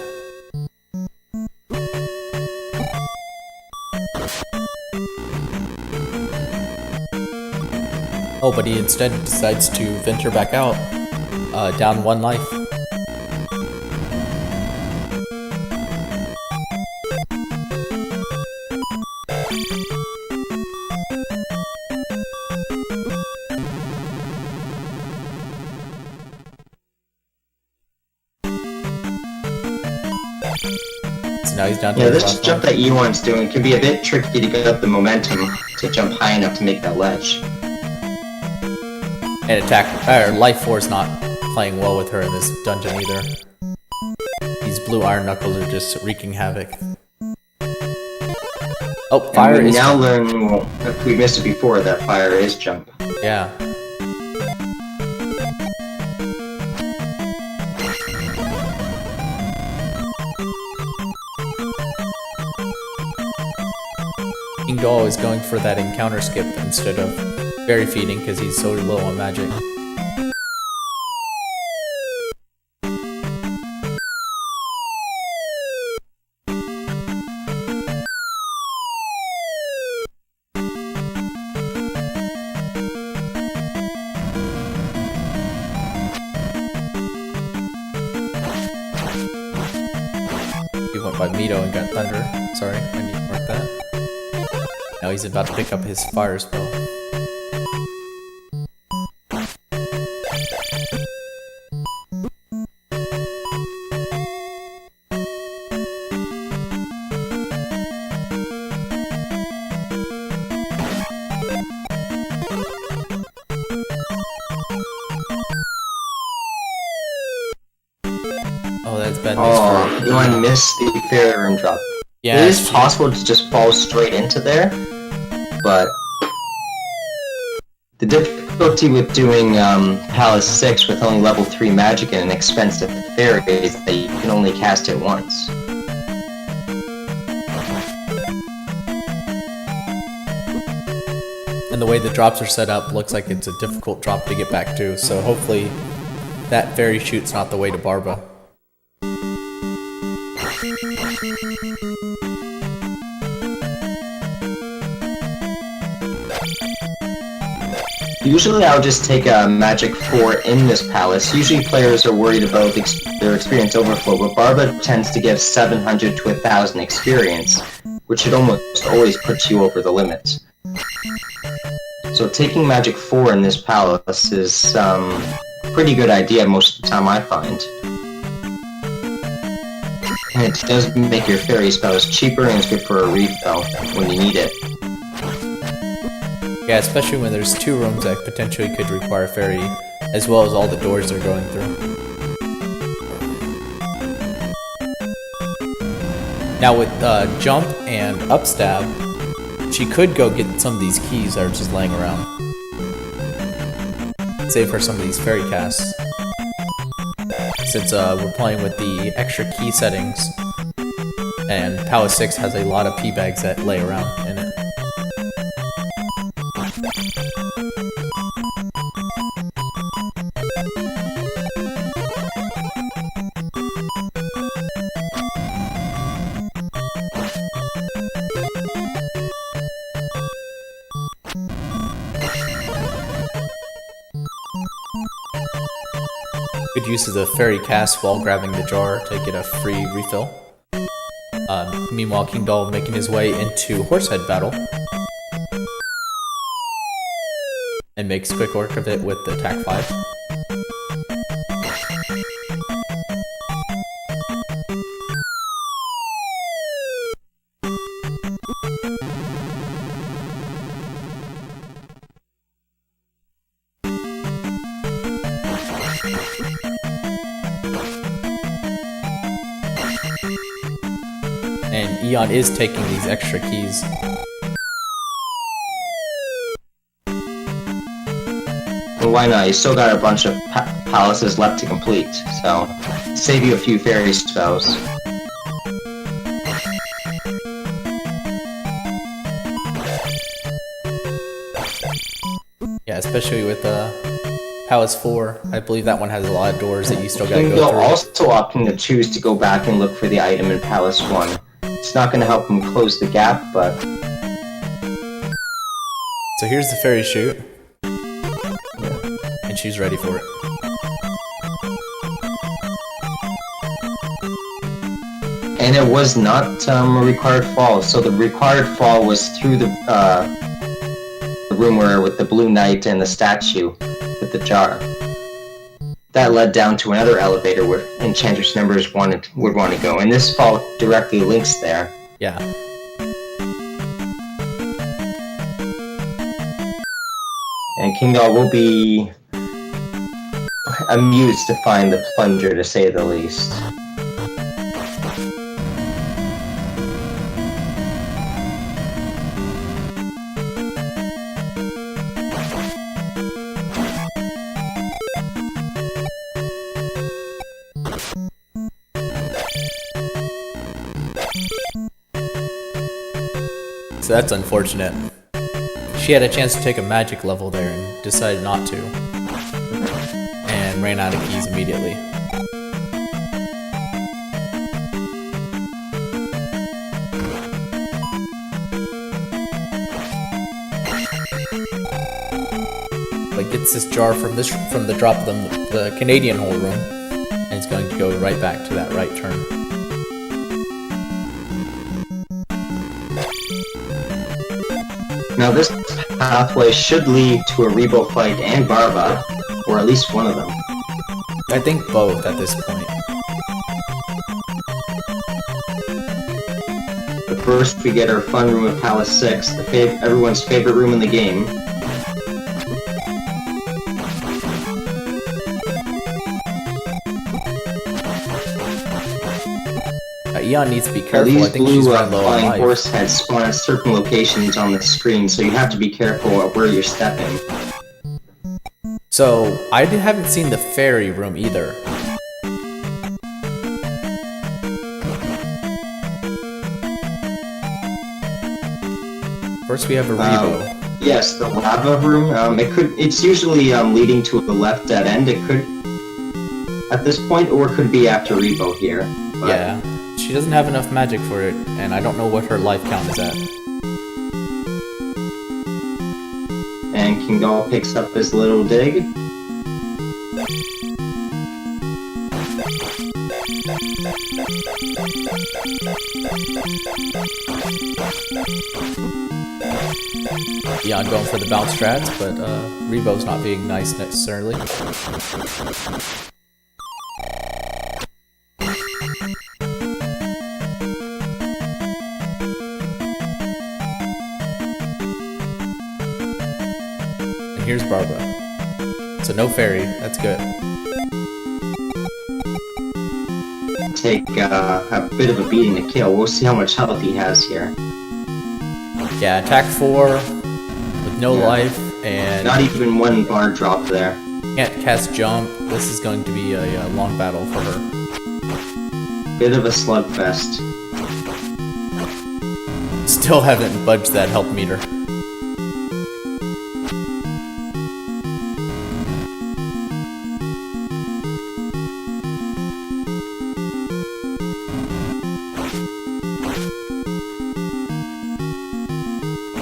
A: Oh, but he instead decides to venture back out, down 1 life. So now he's down to
B: This
A: last
B: jump
A: life.
B: that E1's doing can be a bit tricky to get up the momentum to jump high enough to make that ledge.
A: And attack, Life Force not playing well with her in this dungeon either. These blue iron knuckles are just wreaking havoc. Oh, fire
B: and we
A: is
B: now
A: jump.
B: learn, well, if we missed it before, that fire is jump.
A: Yeah. Kingdahl is going for that encounter skip instead of berry feeding because he's so low on magic. He went by Mito and got Thunder. Sorry, I need to mark that. Now he's about to pick up his fire spell. Oh, that's bad news
B: Oh,
A: for...
B: E1 missed the fairy room drop.
A: Yeah,
B: It is possible to just fall straight into there, but the difficulty with doing Palace 6 with only level 3 magic and an expensive fairy is that you can only cast it once.
A: and the way the drops are set up looks like it's a difficult drop to get back to, so hopefully that fairy shoot's not the way to Barba.
B: Usually I'll just take a magic 4 in this palace. Usually players are worried about their experience overflow, but Barba tends to give 700 to 1000 experience, which should almost always put you over the limit. So taking magic 4 in this palace is a pretty good idea most of the time, I find. And it does make your fairy spells cheaper and it's good for a refill when you need it.
A: Yeah, especially when there's 2 rooms that potentially could require fairy, as well as all the doors they're going through. Now with jump and upstab, she could go get some of these keys that are just laying around. Save her some of these fairy casts. Since we're playing with the extra key settings, and Palace 6 has a lot of P bags that lay around in it. Good use of the fairy cast while grabbing the jar to get a free refill. Meanwhile, Kingdahl making his way into Horsehead battle. And makes quick work of it with the attack 5. And Eon is taking these extra keys.
B: Well, why not? You still got a bunch of palaces left to complete, so save you a few fairy spells.
A: Yeah, especially with Palace 4. I believe that one has a lot of doors that you still gotta go
B: You'll
A: through.
B: also opting to choose to go back and look for the item in Palace 1. It's not going to help him close the gap, but...
A: So here's the fairy chute. And she's ready for it.
B: And it was not a required fall, so the required fall was through the room where with the Blue Knight and the statue with the jar. That led down to another elevator where EnchantressOfNumbers would want to go, and this fall directly links there.
A: Yeah.
B: And Kingdahl will be amused to find the plunger, to say the least.
A: So that's unfortunate. She had a chance to take a magic level there and decided not to. And ran out of keys immediately. But gets this jar from the drop of the Canadian hole room, and it's going to go right back to that right turn.
B: Now this pathway should lead to a Rebo fight and Barba, or at least one of them.
A: I think both at this point.
B: But first we get our fun room of Palace 6, everyone's favorite room in the game.
A: Eon needs to be careful.
B: These
A: I think she's
B: blue
A: running low on
B: flying
A: life.
B: horse heads spawn at certain locations on the screen, so you have to be careful at where you're stepping.
A: So, I haven't seen the fairy room either. First we have a Rebo.
B: Yes, the lava room. It's usually leading to the left dead end. It could, at this point, or it could be after Rebo here. But
A: Yeah. She doesn't have enough magic for it, and I don't know what her life count is at.
B: And Kingdahl picks up his little dig.
A: Eon going for the bounce strats, but Rebo's not being nice necessarily. And here's Barbara. So no fairy, that's good.
B: Take a bit of a beating to kill. We'll see how much health he has here.
A: Yeah, attack 4 with no life, and
B: Not even one bar drop there.
A: can't cast jump. This is going to be a long battle for her.
B: Bit of a slugfest.
A: Still haven't budged that health meter.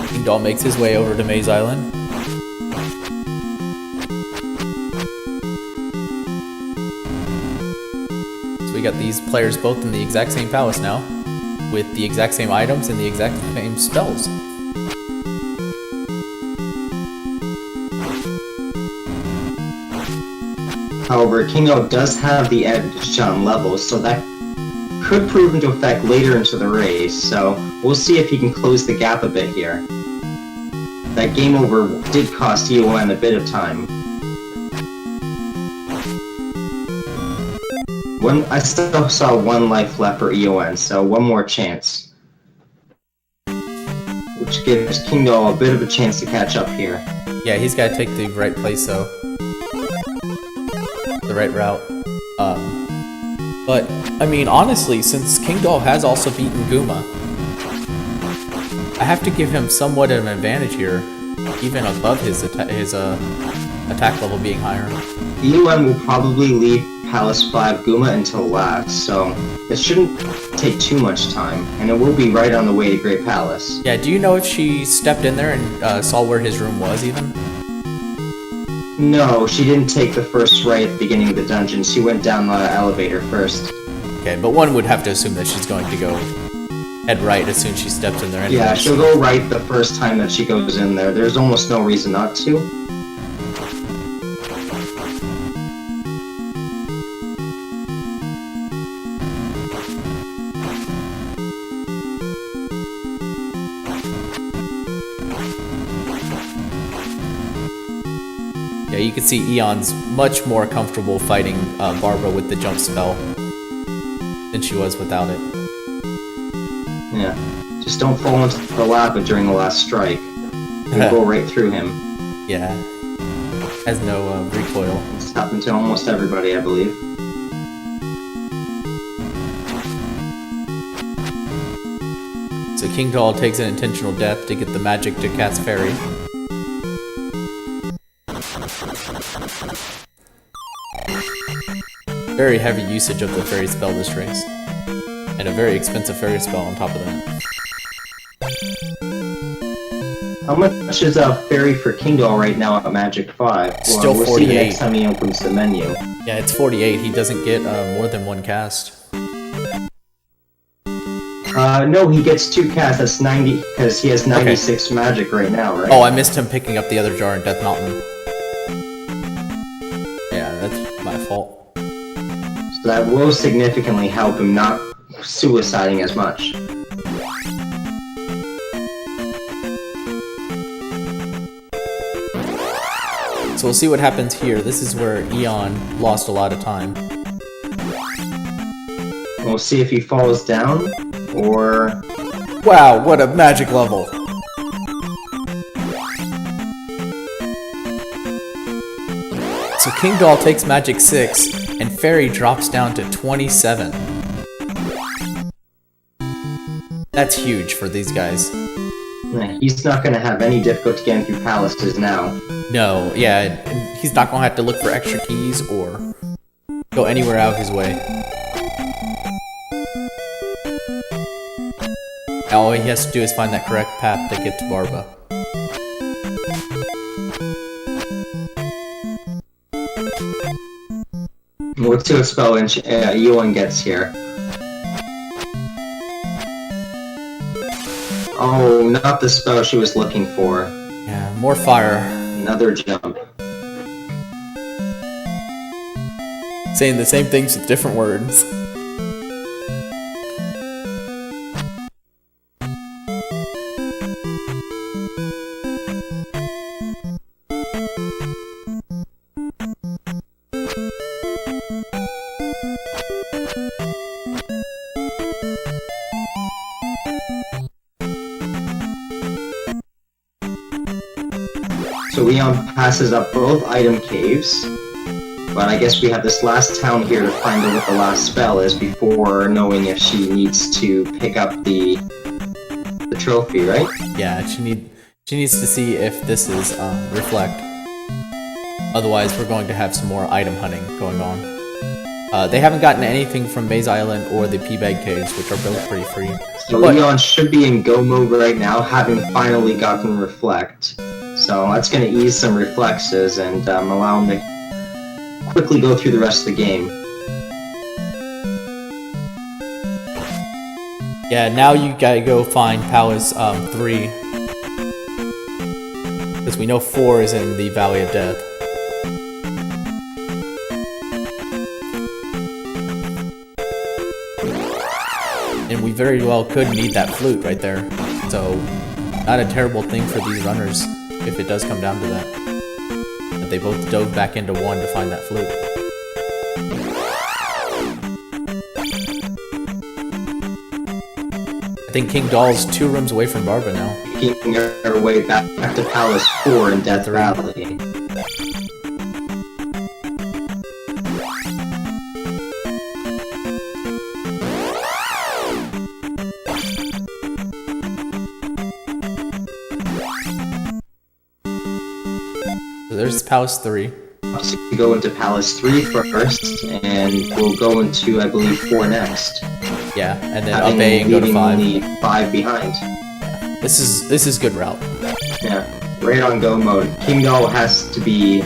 A: Kingdahl makes his way over to Maze Island. we got these players both in the exact same palace now, with the exact same items and the exact same spells.
B: However, Kingdahl does have the edge on levels, so that could prove into effect later into the race, so we'll see if he can close the gap a bit here. That game over did cost EON a bit of time. I still saw 1 life left for EON, so 1 more chance. Which gives Kingdahl a bit of a chance to catch up here.
A: Yeah, he's got to take the right place, though. The right route. But, I mean, honestly, since Kingdahl has also beaten Guma, I have to give him somewhat of an advantage here, even above his attack level being higher.
B: EON will probably leave Palace 5 Guma until last, so it shouldn't take too much time, and it will be right on the way to Great Palace.
A: Yeah, do you know if she stepped in there and saw where his room was, even?
B: No, she didn't take the first right at the beginning of the dungeon. She went down the elevator first.
A: Okay, but one would have to assume that she's going to go head right as soon as she steps in there anyway.
B: Yeah, she'll go right the first time that she goes in there. There's almost no reason not to.
A: Yeah, you can see Eon's much more comfortable fighting Barbara with the jump spell than she was without it.
B: Yeah, just don't fall into the lava during the last strike. You'll go right through him.
A: Yeah, has no recoil.
B: It's happened to almost everybody, I believe.
A: So Kingdahl takes an intentional death to get the magic to cast Fairy. Very heavy usage of the Fairy spell this race. And a very expensive Fairy spell on top of that.
B: How much is Fairy for Kingdahl right now at Magic 5? Well,
A: Still
B: we'll
A: 48.
B: see the next time he opens the menu.
A: Yeah, it's 48. He doesn't get more than 1 cast.
B: No, he gets 2 casts. That's 90, because he has 96 magic right now, right?
A: Oh, I missed him picking up the other jar in Death Mountain. Yeah, that's my fault.
B: So that will significantly help him not suiciding as much.
A: So we'll see what happens here. This is where Eon lost a lot of time.
B: We'll see if he falls down, or...
A: Wow, what a magic level! So Kingdahl takes magic 6, and Fairy drops down to 27. That's huge for these guys.
B: He's not going to have any difficulty getting through palaces now.
A: No, yeah, he's not gonna have to look for extra keys or go anywhere out of his way. All he has to do is find that correct path to get to Barba.
B: We'll see what spell Ewan gets here. Oh, not the spell she was looking for.
A: Yeah, more fire.
B: Another jump.
A: Saying the same things with different words.
B: So Leon passes up both item caves, but I guess we have this last town here to find out what the last spell is before knowing if she needs to pick up the trophy, right?
A: Yeah, she needs to see if this is reflect. Otherwise, we're going to have some more item hunting going on. They haven't gotten anything from Maze Island or the P-Bag Caves, which are both pretty free.
B: So Leon should be in go mode right now, having finally gotten reflect. So that's going to ease some reflexes and allow him to quickly go through the rest of the game.
A: Yeah, now you gotta go find Palace 3. Because we know 4 is in the Valley of Death. And we very well could need that flute right there. So, not a terrible thing for these runners if it does come down to that. But they both dove back into 1 to find that flute. I think Kingdahl's 2 rooms away from Barba now.
B: Making our way back to Palace 4 in Death Valley.
A: So there's Palace 3.
B: So we go into Palace 3 first, and we'll go into, I believe, 4 next.
A: Yeah, and then up A and go to 5.
B: Only 5 behind.
A: This is good route.
B: Yeah, right on go mode. Kingdahl has to be.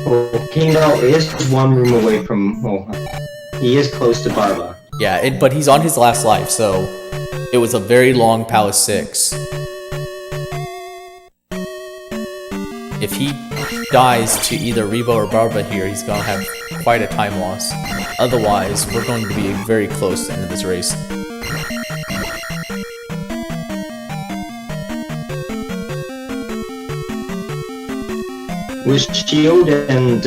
B: Well, Kingdahl is 1 room away from. Well, he is close to Barba.
A: Yeah, but he's on his last life, so it was a very long Palace 6. If he dies to either Rebo or Barba here, he's gonna have quite a time loss. Otherwise, we're going to be very close to the end of this race.
B: With shield and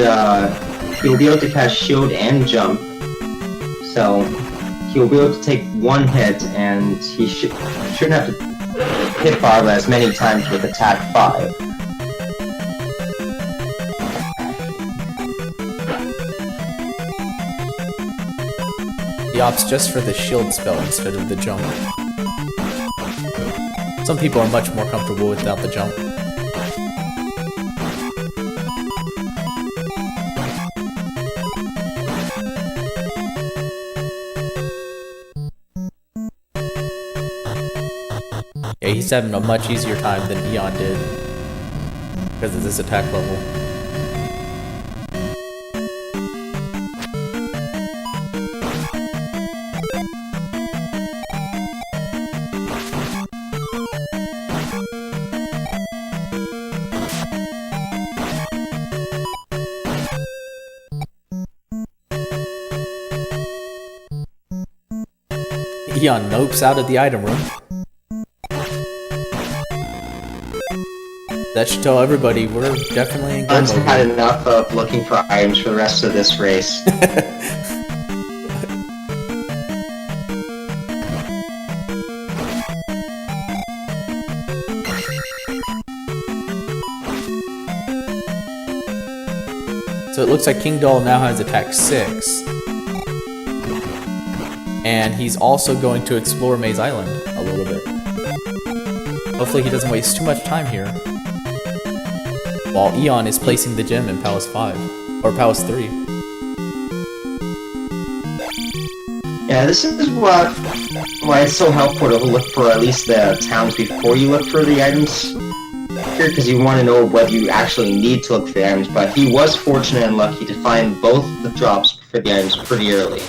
B: he'll be able to cast shield and jump, so he'll be able to take 1 hit, and he shouldn't have to hit Barba as many times with attack 5.
A: He opts just for the shield spell instead of the jump. Some people are much more comfortable without the jump. Yeah, he's having a much easier time than Eon did because of this attack level. Eon nopes out of the item room. That should tell everybody we're definitely in go
B: I've
A: mode.
B: had enough of looking for items for the rest of this race.
A: So it looks like Kingdahl now has attack 6. And he's also going to explore Maze Island a little bit. Hopefully he doesn't waste too much time here. While Eon is placing the gem in Palace 5. Or Palace 3.
B: Yeah, this is why it's so helpful to look for at least the towns before you look for the items here, because you want to know whether you actually need to look for the items, but he was fortunate and lucky to find both the drops for the items pretty early.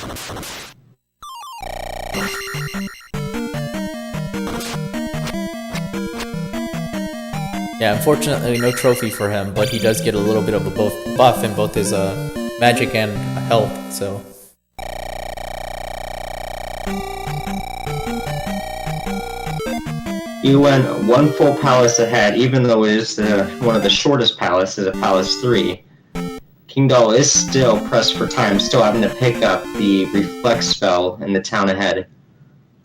A: Yeah, unfortunately no trophy for him, but he does get a little bit of a buff in both his magic and health, so...
B: You went 1 full palace ahead, even though it is one of the shortest palaces, Palace 3. Kingdahl is still pressed for time, still having to pick up the reflex spell in the town ahead.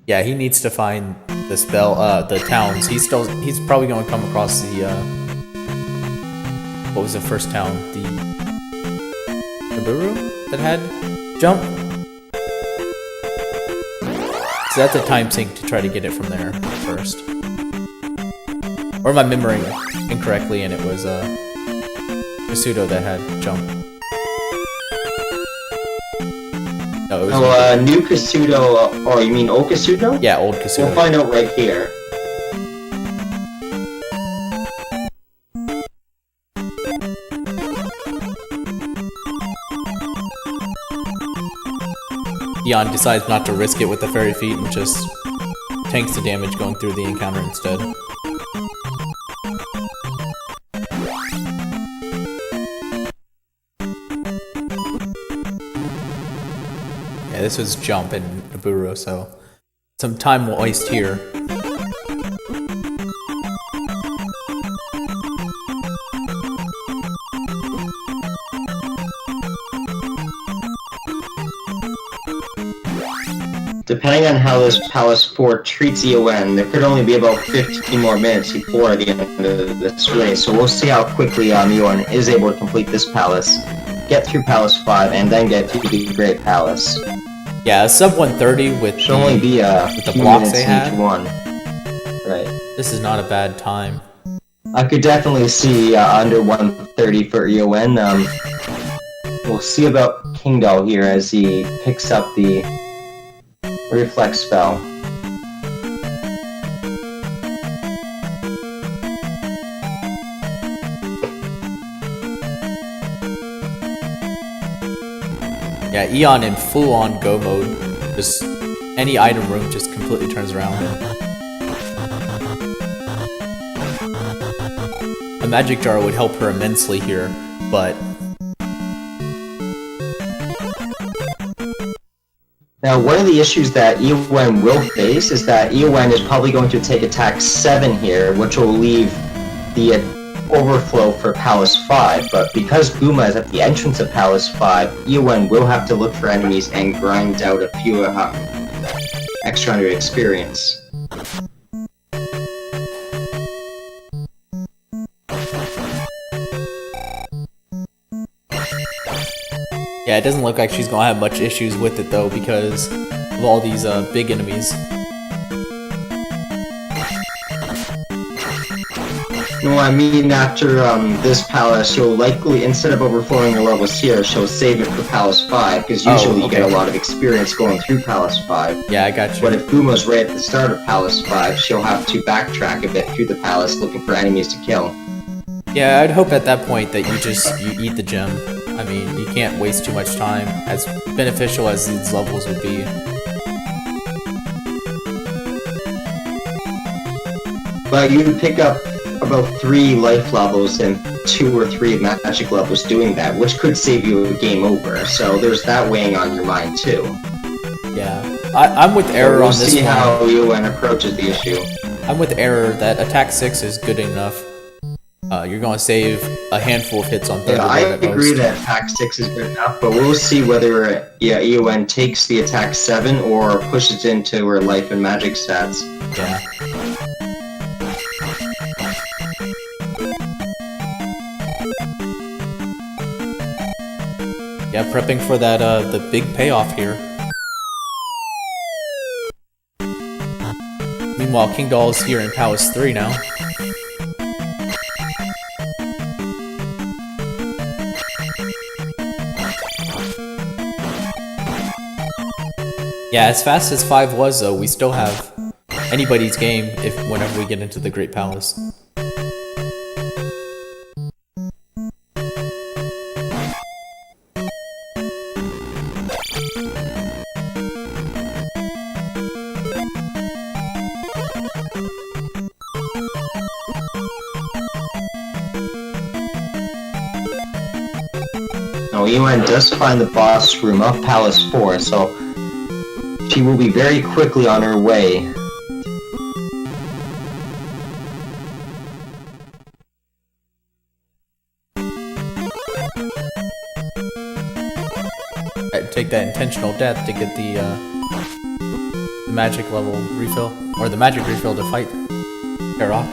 A: Yeah, he needs to find the spell, the towns. He's probably going to come across the, what was the first town? The Nibiru that had jump? So that's a time sink to try to get it from there first. Or am I remembering incorrectly and it was, Kasudo that had jump? No, it was
B: new Kasudo, or you mean old Kasudo?
A: Yeah, old Kasudo.
B: We'll find out right here.
A: Eon decides not to risk it with the Fairy Feet and just tanks the damage going through the encounter instead. Yeah, this was jump in Naburu, so some time will waste here.
B: Depending on how this Palace 4 treats EON, there could only be about 15 more minutes before the end of this race, so we'll see how quickly EON is able to complete this Palace, get through Palace 5, and then get to the Great Palace.
A: Yeah, a sub 130 with
B: Should only be
A: with the blocks they had.
B: each one. Right.
A: This is not a bad time.
B: I could definitely see under 130 for EON. We'll see about Kingdahl here as he picks up the Reflex spell.
A: Yeah, Eon in full-on go mode. Just any item room just completely turns around. A magic jar would help her immensely here, but
B: now, one of the issues that EON will face is that EON is probably going to take attack 7 here, which will leave the overflow for Palace 5, but because Buma is at the entrance of Palace 5, EON will have to look for enemies and grind out a few extra 100 experience.
A: yeah, it doesn't look like she's gonna have much issues with it though because of all these big enemies.
B: No, I mean after this Palace, she'll likely, instead of overflowing her levels here, she'll save it for Palace 5, because usually you get a lot of experience going through Palace 5.
A: Yeah, I got you.
B: But if Buma's right at the start of Palace 5, she'll have to backtrack a bit through the Palace looking for enemies to kill.
A: Yeah, I'd hope at that point that you eat the gem. I mean, you can't waste too much time, as beneficial as these levels would be.
B: But you pick up about 3 life levels and 2 or 3 magic levels doing that, which could save you a game over, so there's that weighing on your mind too.
A: Yeah, I'm with Error on this one.
B: We'll see how EON approaches the issue.
A: I'm with Error that attack 6 is good enough. You're gonna save a handful of hits on Thunderbolt
B: Yeah, I
A: at most.
B: agree that attack 6 is good enough, but we'll see whether EON takes the attack 7 or pushes into her life and magic stats.
A: Yeah. Yeah, prepping for that, the big payoff here. Meanwhile, Kingdahl is here in Palace 3 now. Yeah, as fast as 5 was though, we still have anybody's game whenever we get into the Great Palace.
B: Now, EON does find the boss room of Palace 4, so she will be very quickly on her way.
A: I'd take that intentional death to get the magic level refill, or the magic refill to fight Karok.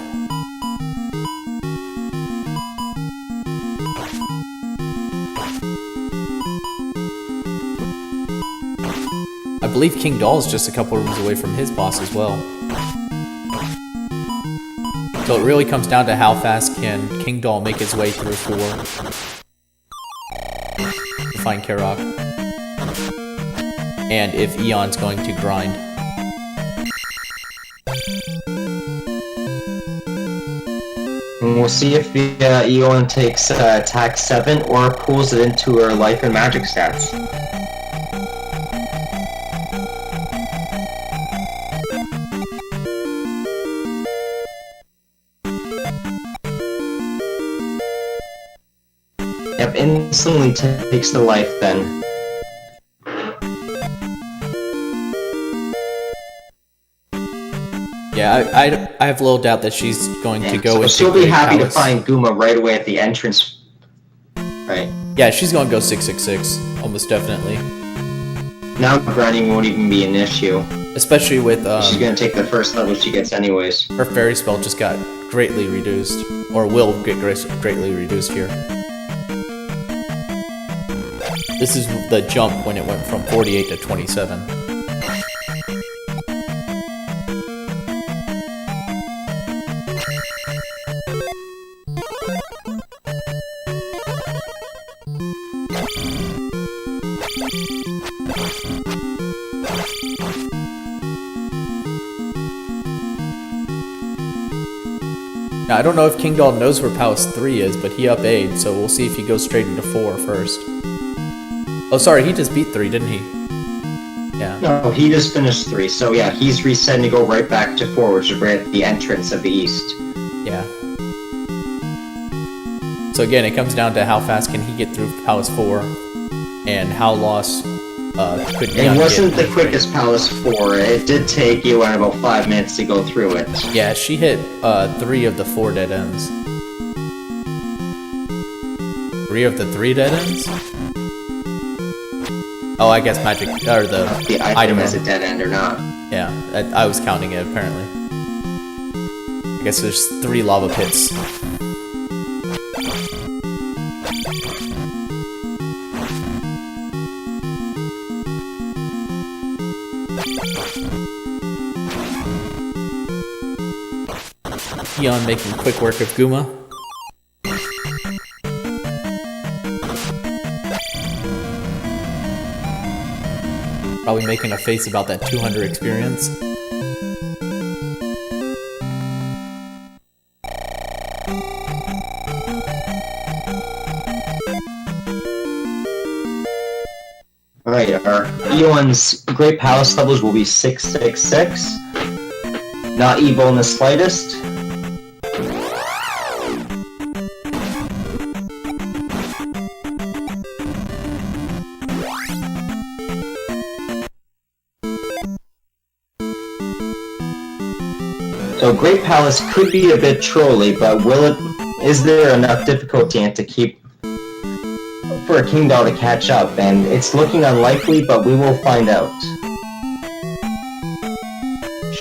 A: I believe Kingdahl is just a couple rooms away from his boss as well. So it really comes down to how fast can Kingdahl make his way through 4 to find Karok. And if Eon's going to grind.
B: And we'll see if EON takes attack 7 or pulls it into her life and magic stats. instantly takes the life then.
A: Yeah, I have little doubt that she's going to go
B: so
A: into
B: she'll be
A: Great
B: happy
A: Palace.
B: to find Guma right away at the entrance. Right.
A: Yeah, she's going to go 666, almost definitely.
B: Now grinding won't even be an issue.
A: Especially with
B: she's gonna take the first level she gets anyways.
A: her fairy spell just got greatly reduced, or will get greatly reduced here. This is the jump when it went from 48 to 27. Now, I don't know if Kingdahl knows where Palace 3 is, but he up-A'd, so we'll see if he goes straight into 4 first. Oh, sorry, he just beat 3, didn't he? Yeah.
B: No, he just finished 3, so yeah, he's resetting to go right back to 4, which is right at the entrance of the east.
A: Yeah. So again, it comes down to how fast can he get through Palace 4, and how lost could Neon
B: It wasn't
A: get
B: the quickest Palace 4, it did take you about 5 minutes to go through it.
A: Yeah, she hit 3 of the 4 dead ends. 3 of the 3 dead ends? Oh, I guess magic, or the
B: item is a dead end or not.
A: Yeah, I was counting it apparently. I guess there's 3 lava pits. Neon making quick work of Guma. Probably making a face about that 200 experience.
B: Alright, our Eon's Great Palace levels will be 666. Not evil in the slightest. So Great Palace could be a bit trolly, but is there enough difficulty in it to keep for a Kingdahl to catch up? And it's looking unlikely, but we will find out.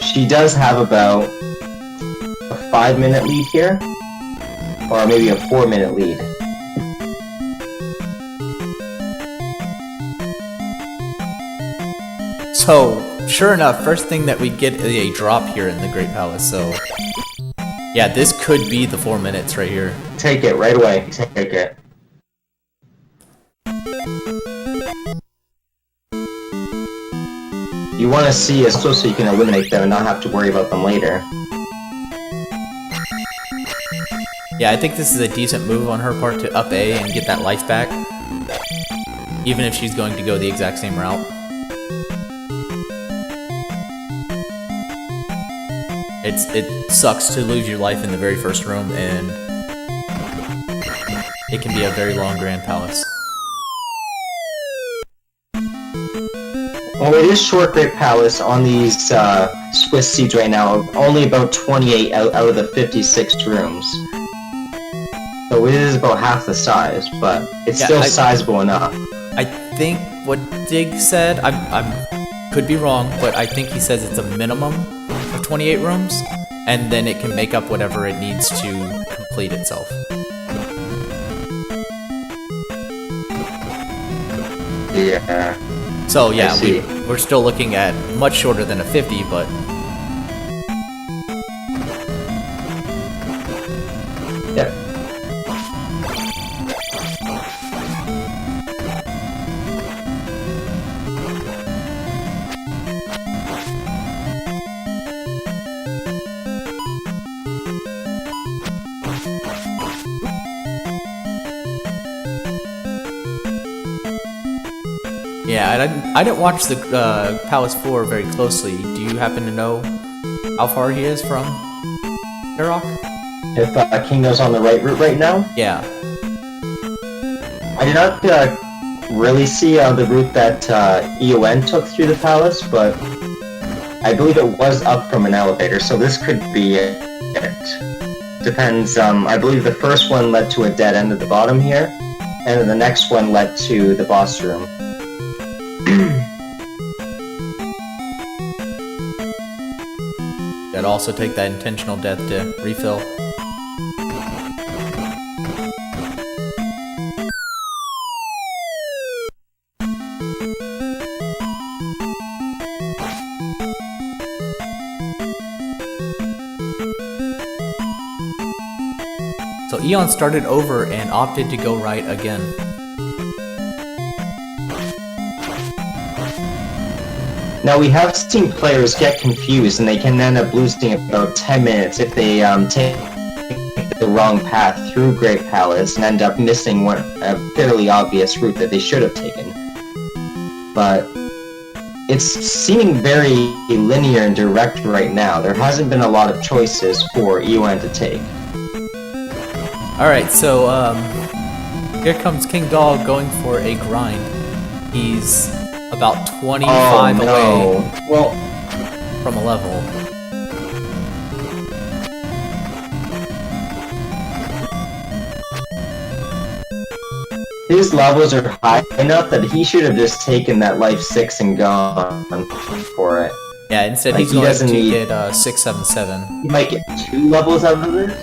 B: She does have about a 5-minute lead here, or maybe a 4-minute lead.
A: So, sure enough, first thing that we get is a drop here in the Great Palace, so... Yeah, this could be the 4 minutes right here.
B: Take it, right away. Take it. You want to see as close so you can eliminate them and not have to worry about them later.
A: Yeah, I think this is a decent move on her part to up A and get that life back. Even if she's going to go the exact same route. It sucks to lose your life in the very first room, and it can be a very long Grand Palace.
B: Well, it is short Great Palace on these Swiss seeds right now, only about 28 out of the 56 rooms. So it is about half the size, but it's still sizable enough.
A: I think what Dig said, I could be wrong, but I think he says it's a minimum of 28 rooms, and then it can make up whatever it needs to complete itself.
B: Yeah.
A: So yeah, we're still looking at much shorter than a 50, but...
B: Yep.
A: Yeah, I didn't watch the Palace 4 very closely. Do you happen to know how far he is from Rock?
B: If Kingdahl's on the right route right now?
A: Yeah.
B: I did not really see the route that EON took through the palace, but I believe it was up from an elevator, so this could be it. Depends, I believe the first one led to a dead end at the bottom here, and then the next one led to the boss room.
A: Gotta also take that intentional death to refill. So Eon started over and opted to go right again.
B: Now we have seen players get confused and they can end up losing about 10 minutes if they take the wrong path through Great Palace and end up missing a fairly obvious route that they should have taken. But it's seeming very linear and direct right now. There hasn't been a lot of choices for EON to take.
A: Alright, so here comes Kingdahl going for a grind. He's about 25 away from a level.
B: His levels are high enough that he should have just taken that life 6 and gone for it.
A: Yeah, instead
B: Like,
A: he's
B: he
A: going
B: doesn't
A: to
B: need-
A: get 6, 7, 7.
B: He might get 2 levels out of this.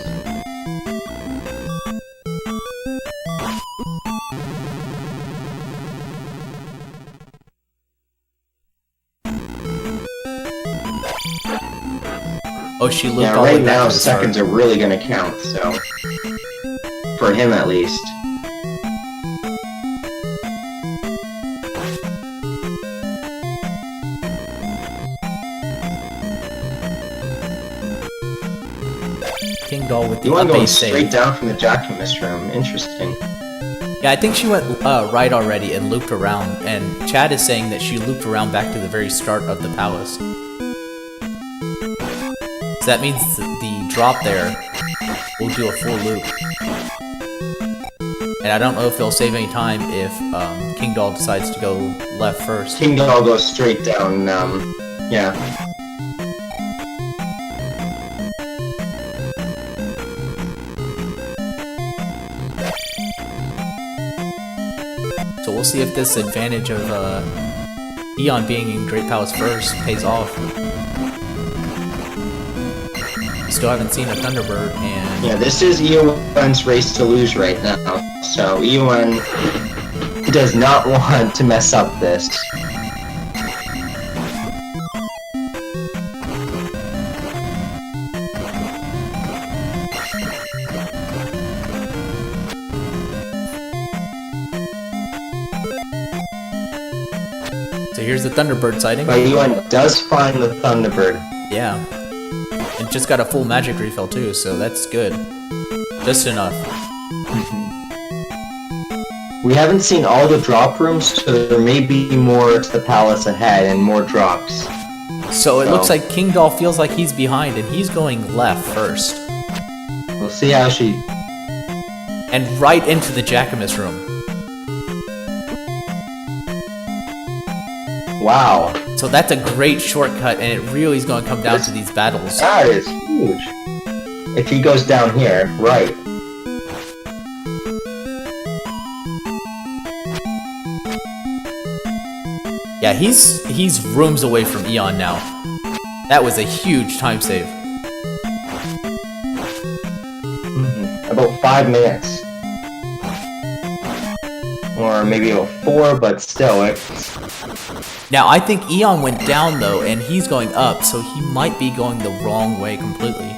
A: Oh, she looped
B: Yeah,
A: all the
B: right
A: way back
B: now
A: to the start.
B: seconds are really gonna count, so... For him at least.
A: Kingdahl with the
B: You want
A: up
B: going
A: A
B: straight
A: save.
B: down from the Jackamus room. Interesting.
A: Yeah, I think she went right already and looped around, and Chad is saying that she looped around back to the very start of the palace. So that means the drop there will do a full loop. And I don't know if they'll save any time if Kingdahl decides to go left first.
B: Kingdahl goes straight down, yeah.
A: So we'll see if this advantage of Eon being in Great Palace first pays off. Still haven't seen a Thunderbird, and
B: Yeah, this is EON's race to lose right now, so EON does not want to mess up this.
A: so here's the Thunderbird sighting.
B: But EON does find the Thunderbird.
A: Yeah. And just got a full magic refill too, so that's good. Just enough.
B: We haven't seen all the drop rooms, so there may be more to the palace ahead and more drops.
A: So it looks like Kingdahl feels like he's behind, and he's going left first.
B: We'll see how she...
A: And right into the Jackamus room.
B: Wow.
A: So that's a great shortcut, and it really is going to come down to these battles.
B: That is huge. If he goes down here, right.
A: Yeah, he's rooms away from Eon now. That was a huge time save.
B: About 5 minutes. Or maybe about 4, but still, it's...
A: Now, I think Eon went down, though, and he's going up, so he might be going the wrong way completely.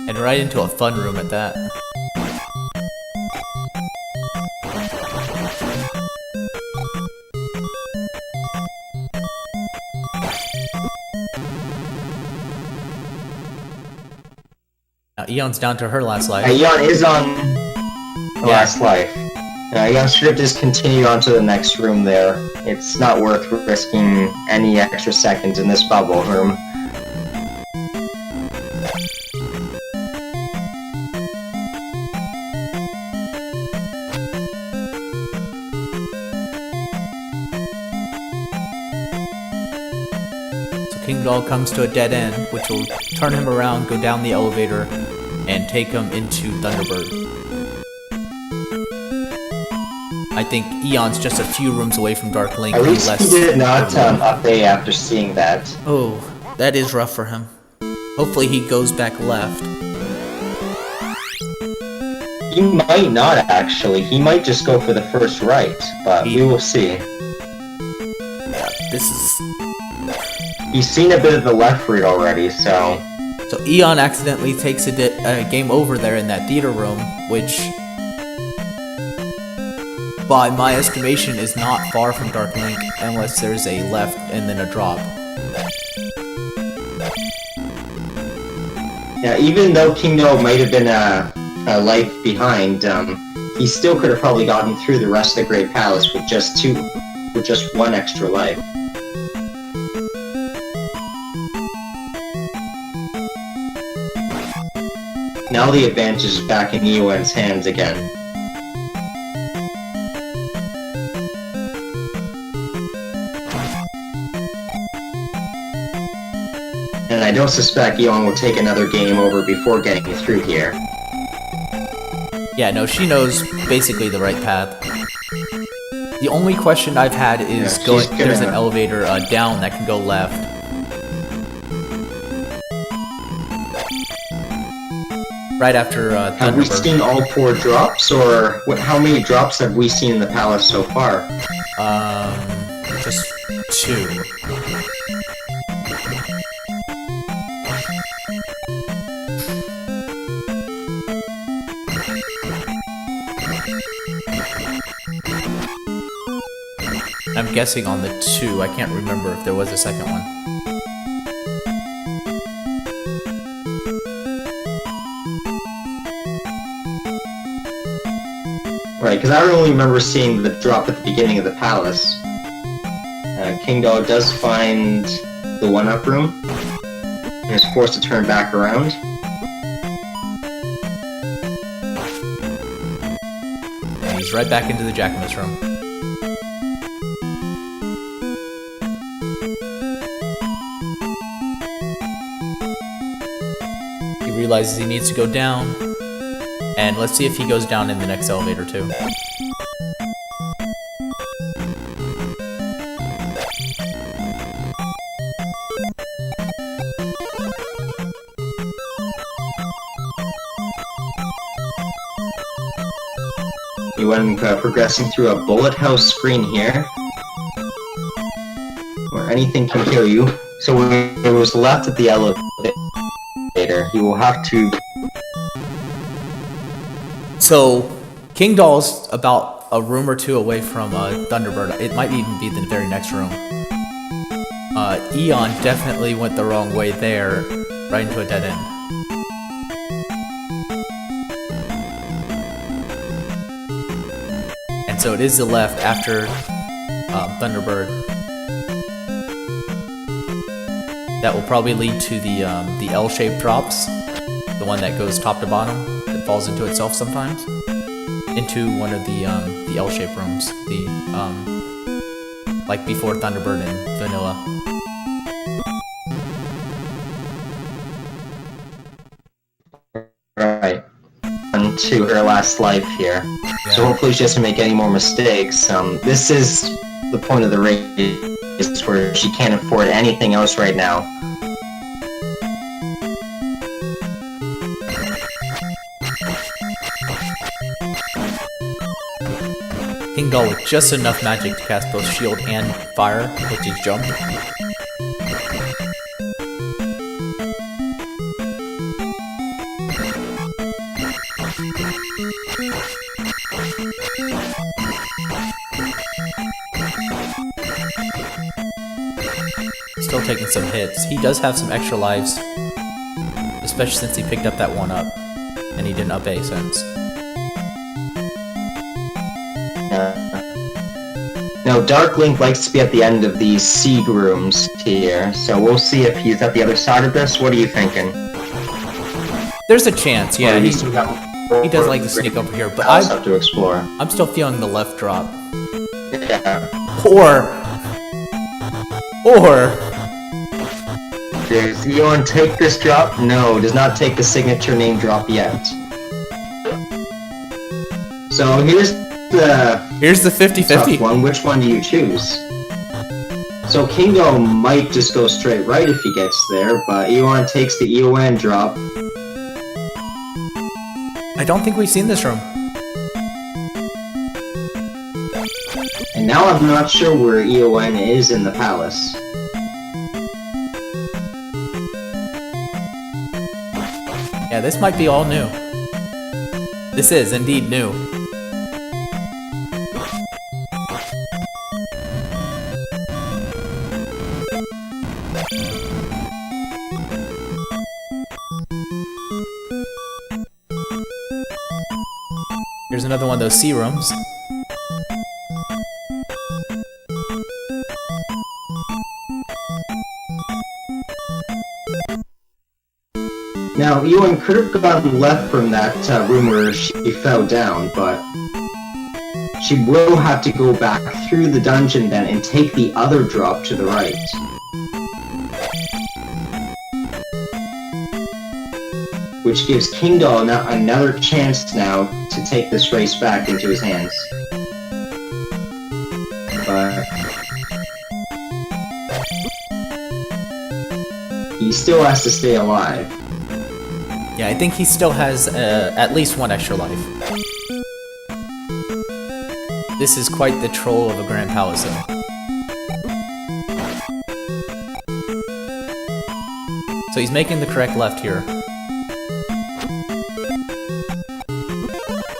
A: And right into a fun room at that. Now, Eon's down to her last life.
B: Eon is on the last life. Eon should have just continued on to the next room there. It's not worth risking any extra seconds in this bubble room.
A: Kingdahl comes to a dead end, which will turn him around, go down the elevator, and take him into Thunderbird. I think Eon's just a few rooms away from Dark Link.
B: At least he did not update after seeing that.
A: Oh, that is rough for him. Hopefully he goes back left.
B: He might not actually. He might just go for the first right, but we will see.
A: Yeah, this is...
B: He's seen a bit of the left route already, so...
A: So Eon accidentally takes a game over there in that theater room, which, by my estimation, is not far from Dark Link, unless there's a left and then a drop.
B: Yeah, even though Kingdahl might have been a life behind, he still could have probably gotten through the rest of the Great Palace with just one extra life. Now the advantage is back in Eon's hands again. And I don't suspect Eon will take another game over before getting through here.
A: Yeah, no, she knows basically the right path. The only question I've had is there's an elevator down that can go left. Right after Thunderbird.
B: Have we seen all 4 drops, or how many drops have we seen in the palace so far?
A: Just 2. I'm guessing on the 2. I can't remember if there was a second one.
B: Right, because I only remember seeing the drop at the beginning of the palace. Kingdahl does find the 1-up room, and is forced to turn back around.
A: And he's right back into the Jackamus room. He realizes he needs to go down, and let's see if he goes down in the next elevator too.
B: You went progressing through a bullet house screen here, where anything can kill you. So when it was left at the elevator, you will have to...
A: So, Kingdahl's about a room or 2 away from Thunderbird. It might even be the very next room. Eon definitely went the wrong way there, right into a dead end. And so it is the left after Thunderbird. That will probably lead to the L-shaped drops, the one that goes top to bottom, that falls into itself sometimes, into one of the L-shaped rooms, like before Thunderbird and Vanilla.
B: Right. On to her last life here. Yeah. So hopefully she doesn't make any more mistakes. This is the point of the race where she can't afford anything else right now.
A: Kingdahl with just enough magic to cast both shield and fire, which is jump. Still taking some hits. He does have some extra lives, especially since he picked up that 1-up, and he didn't up A since.
B: Now, Dark Link likes to be at the end of these seed rooms here, so we'll see if he's at the other side of this. What are you thinking?
A: There's a chance, yeah. He does like to sneak over here, but I
B: have to explore.
A: I'm still feeling the left drop.
B: Yeah.
A: Or
B: Does Eon take this drop? No, does not take the signature name drop yet. So here's the
A: 50-50
B: one. Which one do you choose? So Kingdahl might just go straight right if he gets there, but Eon takes the EON drop.
A: I don't think we've seen this room.
B: And now I'm not sure where EON is in the palace.
A: Yeah, this might be all new. This is indeed new. Here's another one of those sea rooms.
B: Now, Ewan could have gone left from that room where she fell down, but she will have to go back through the dungeon then and take the other drop to the right. Which gives Kingdahl now another chance now to take this race back into his hands. But he still has to stay alive.
A: Yeah, I think he still has at least one extra life. This is quite the troll of a Grand Palace, though. So he's making the correct left here.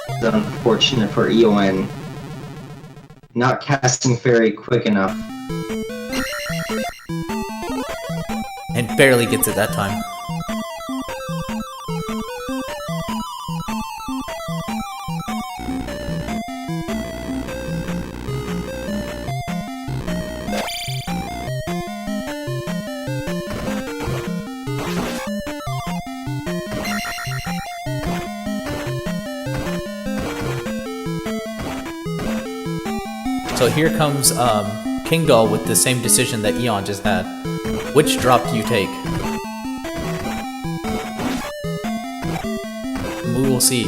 B: It's unfortunate for Eowyn. Not casting fairy quick enough.
A: And barely gets it that time. So here comes Kingdahl with the same decision that Eon just had. Which drop do you take? We will see.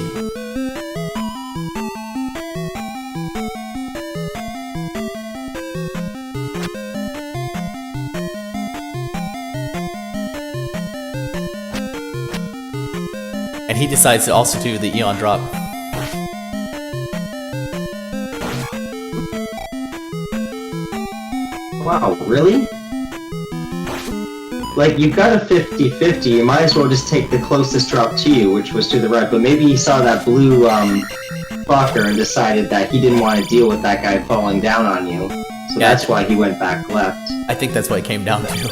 A: And he decides to also do the Eon drop.
B: Wow, really? Like, you've got a 50-50, you might as well just take the closest drop to you, which was to the right, but maybe he saw that blue, fucker and decided that he didn't want to deal with that guy falling down on you. So
A: Yeah,
B: that's why he went back left.
A: I think that's what it came down to.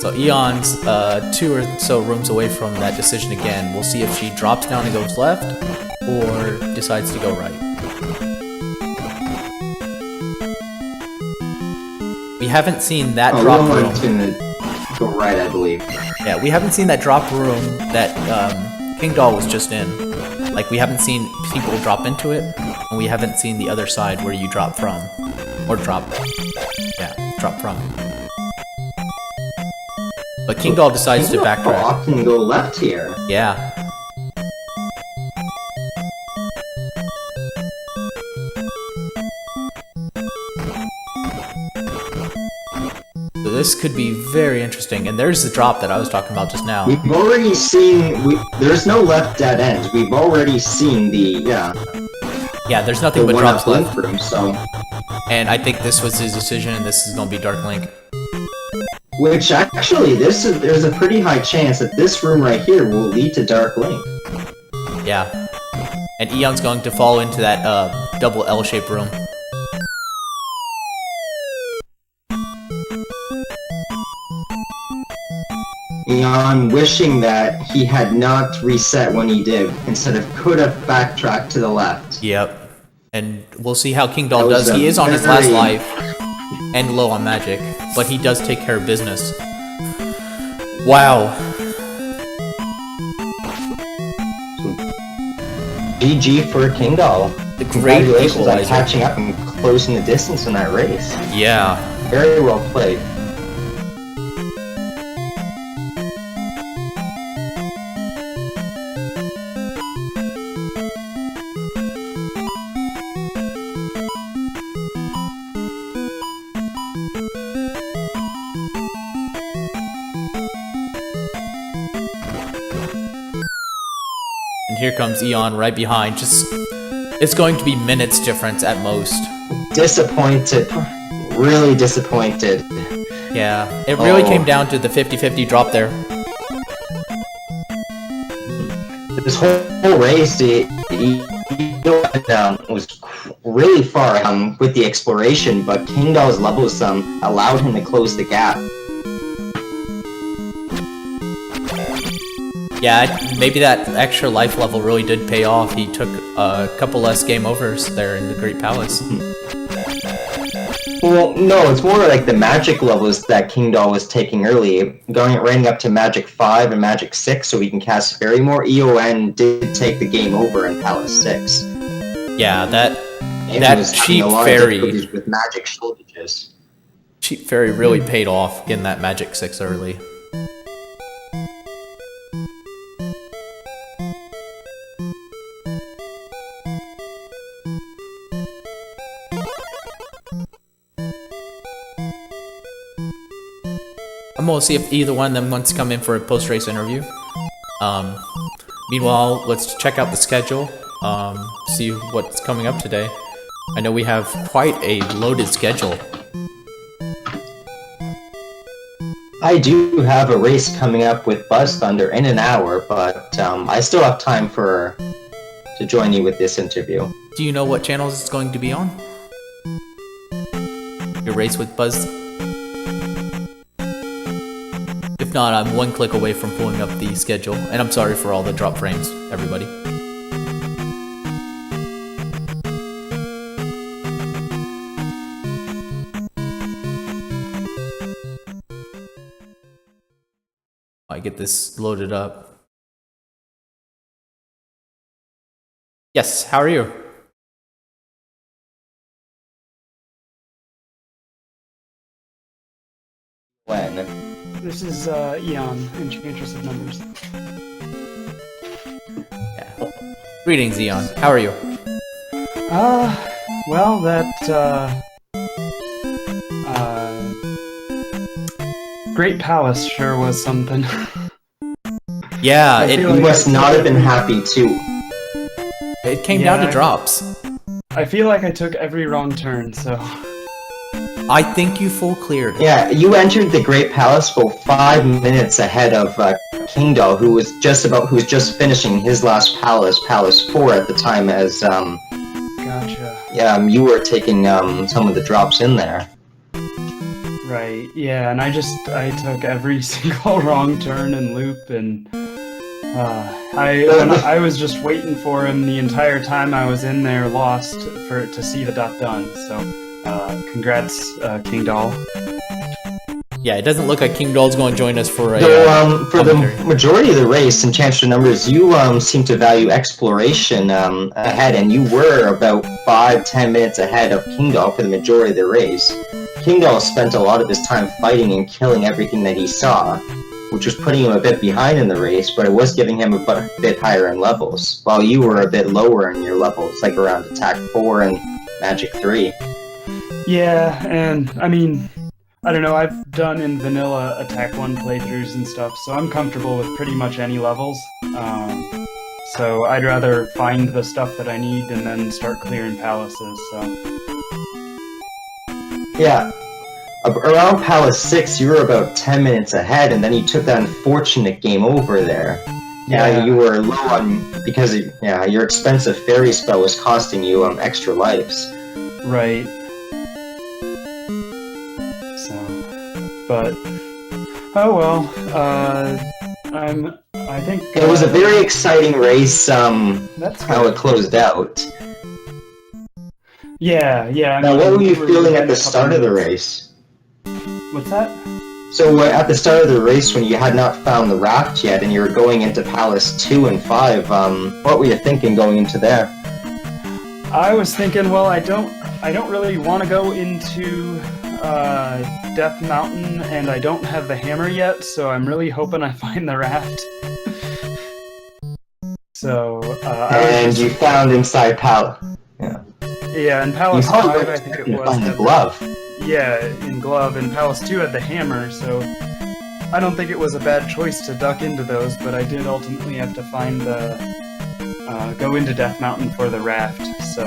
A: So Eon's 2 or so rooms away from that decision again. We'll see if she drops down and goes left, or decides to go right. We haven't seen that drop room.
B: Gonna go right, I believe.
A: Yeah, we haven't seen that drop room that Kingdahl was just in. Like, we haven't seen people drop into it, and we haven't seen the other side where you drop from. Or drop from. But Kingdahl decides to backtrack.
B: Often go left here.
A: Yeah. So this could be very interesting, and there's the drop that I was talking about just now.
B: We've already seen, there's no left dead ends. We've already seen
A: Yeah, there's nothing but drops left.
B: Room, so.
A: And I think this was his decision, and this is going to be Dark Link.
B: Which, actually, there's a pretty high chance that this room right here will lead to Dark Link.
A: Yeah. And Eon's going to fall into that double L-shaped room.
B: Eon wishing that he had not reset when he did, instead of could have backtracked to the left.
A: Yep. And we'll see how Kingdahl does. He is on his last life and low on magic, but he does take care of business. Wow.
B: GG for Kingdahl.
A: The great
B: Congratulations on
A: equalizer.
B: catching up and closing the distance in that race.
A: Yeah.
B: Very well played.
A: And here comes Eon right behind. It's going to be minutes difference at most.
B: Disappointed. Really disappointed.
A: Yeah, it really came down to the 50-50 drop there.
B: This whole race, was really far with the exploration, but Kingdahl's levels allowed him to close the gap.
A: Yeah, maybe that extra life level really did pay off. He took a couple less game overs there in the Great Palace.
B: Well, no, it's more like the magic levels that Kingdahl was taking early, running up to Magic 5 and Magic 6 so he can cast Fairy more. EON did take the game over in Palace 6.
A: Yeah, that cheap fairy
B: with magic shortages.
A: Cheap fairy really paid off getting that Magic 6 early. I'm gonna see if either one of them wants to come in for a post-race interview. Meanwhile, let's check out the schedule, see what's coming up today. I know we have quite a loaded schedule.
B: I do have a race coming up with Buzz Thunder in an hour, but I still have time to join you with this interview.
A: Do you know what channels it's going to be on? Your race with Buzz? If not, I'm one click away from pulling up the schedule, and I'm sorry for all the drop frames, everybody. I get this loaded up. Yes, how are you?
B: When?
C: This is Eon, Enchantress of Numbers.
A: Yeah. Greetings, Eon. How are you?
C: Well, that, Great Palace sure was something.
A: Yeah,
B: You must not have been happy, too.
A: It came down to drops.
C: I feel like I took every wrong turn, so...
A: I think you full cleared.
B: Yeah, you entered the Great Palace about 5 minutes ahead of Kingdahl, who was just finishing his last palace, Palace 4 at the time, as
C: Gotcha.
B: you were taking some of the drops in there.
C: Right, yeah, and I took every single wrong turn and loop, and I was just waiting for him the entire time I was in there, lost, to see the dot done, so... congrats, Kingdahl.
A: Yeah, it doesn't look like Kingdahl's going to join us for a.
B: So, for the majority of the race, EnchantressOfNumbers, you seem to value exploration ahead, and you were about 5-10 minutes ahead of Kingdahl for the majority of the race. Kingdahl spent a lot of his time fighting and killing everything that he saw, which was putting him a bit behind in the race, but it was giving him a bit higher in levels, while you were a bit lower in your levels, like around Attack 4 and Magic 3.
C: Yeah, and I mean, I don't know, I've done in vanilla Attack 1 playthroughs and stuff, so I'm comfortable with pretty much any levels. So I'd rather find the stuff that I need and then start clearing palaces, so... Yeah.
B: Around Palace 6, you were about 10 minutes ahead, and then you took that unfortunate game over there. Yeah, you were low on... because, your expensive fairy spell was costing you extra lives.
C: Right. But, oh well, I think...
B: It was a very exciting race,
C: that's
B: how it closed out.
C: Yeah. I
B: now,
C: mean,
B: what were you feeling at the start of the race?
C: What's that?
B: So, at the start of the race, when you had not found the raft yet, and you were going into Palace 2 and 5, what were you thinking going into there?
C: I was thinking, well, I don't I don't really want to go into Death Mountain, and I don't have the hammer yet, so I'm really hoping I find the raft. So,
B: And you found inside Palace. Yeah.
C: Yeah, in
B: You
C: Palace
B: probably
C: 5,
B: weren't
C: I think it
B: expecting to
C: was.
B: find the
C: had
B: glove.
C: Yeah, in Glove, and Palace 2 had the hammer, so I don't think it was a bad choice to duck into those, but I did ultimately have to find the... go into Death Mountain for the raft, so...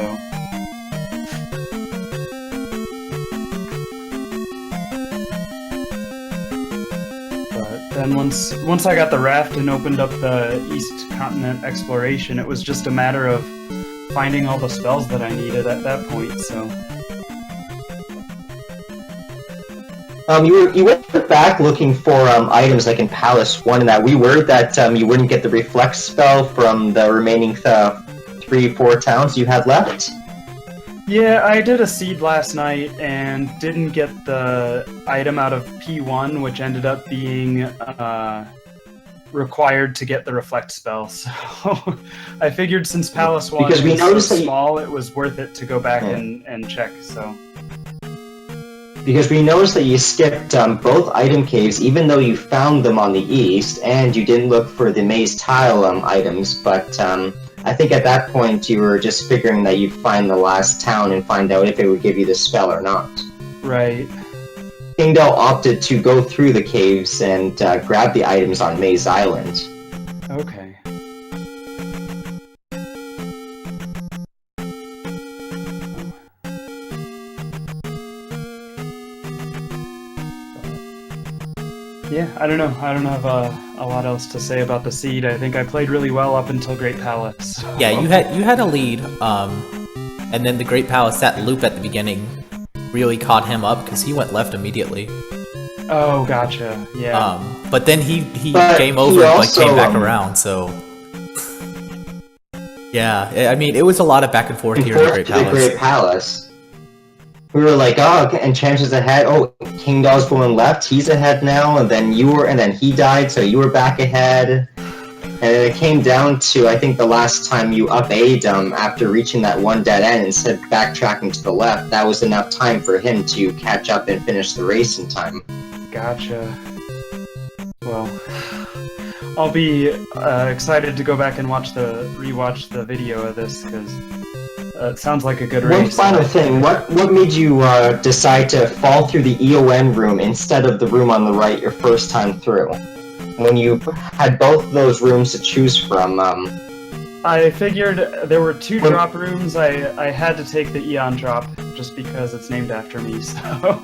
C: But then once I got the raft and opened up the East Continent exploration, it was just a matter of finding all the spells that I needed at that point, so...
B: You went back looking for items like in Palace 1 and that. We worried that you wouldn't get the Reflect spell from the remaining 3-4 towns you had left.
C: Yeah, I did a seed last night and didn't get the item out of P1, which ended up being required to get the Reflect spell. So I figured since Palace 1
B: Because we
C: was
B: noticed
C: so
B: that
C: small, it was worth it to go back and check, so...
B: Because we noticed that you skipped both item caves, even though you found them on the east, and you didn't look for the maze tile items, but I think at that point you were just figuring that you'd find the last town and find out if it would give you the spell or not.
C: Right.
B: Kingdahl opted to go through the caves and grab the items on Maze Island.
C: Okay. Yeah, I don't know. I don't have a lot else to say about the seed. I think I played really well up until Great Palace. So.
A: Yeah, you had a lead, and then the Great Palace, that loop at the beginning, really caught him up because he went left immediately.
C: Oh, gotcha. Yeah.
A: But then he
B: But
A: game
B: he
A: over and
B: also,
A: came back around. So yeah, I mean it was a lot of back and forth here in the Great Palace.
B: We were like, oh, Enchantress ahead. Oh, Kingdahl's going left. He's ahead now. And then then he died, so you were back ahead. And then it came down to, I think the last time you up-A'd after reaching that one dead end instead of backtracking to the left, that was enough time for him to catch up and finish the race in time.
C: Gotcha. Well, I'll be excited to go back and rewatch the video of this because it sounds like a good race.
B: One final thing, what made you decide to fall through the EON room instead of the room on the right your first time through? When you had both those rooms to choose from,
C: I figured there were two drop rooms. I had to take the Eon drop just because it's named after me, so...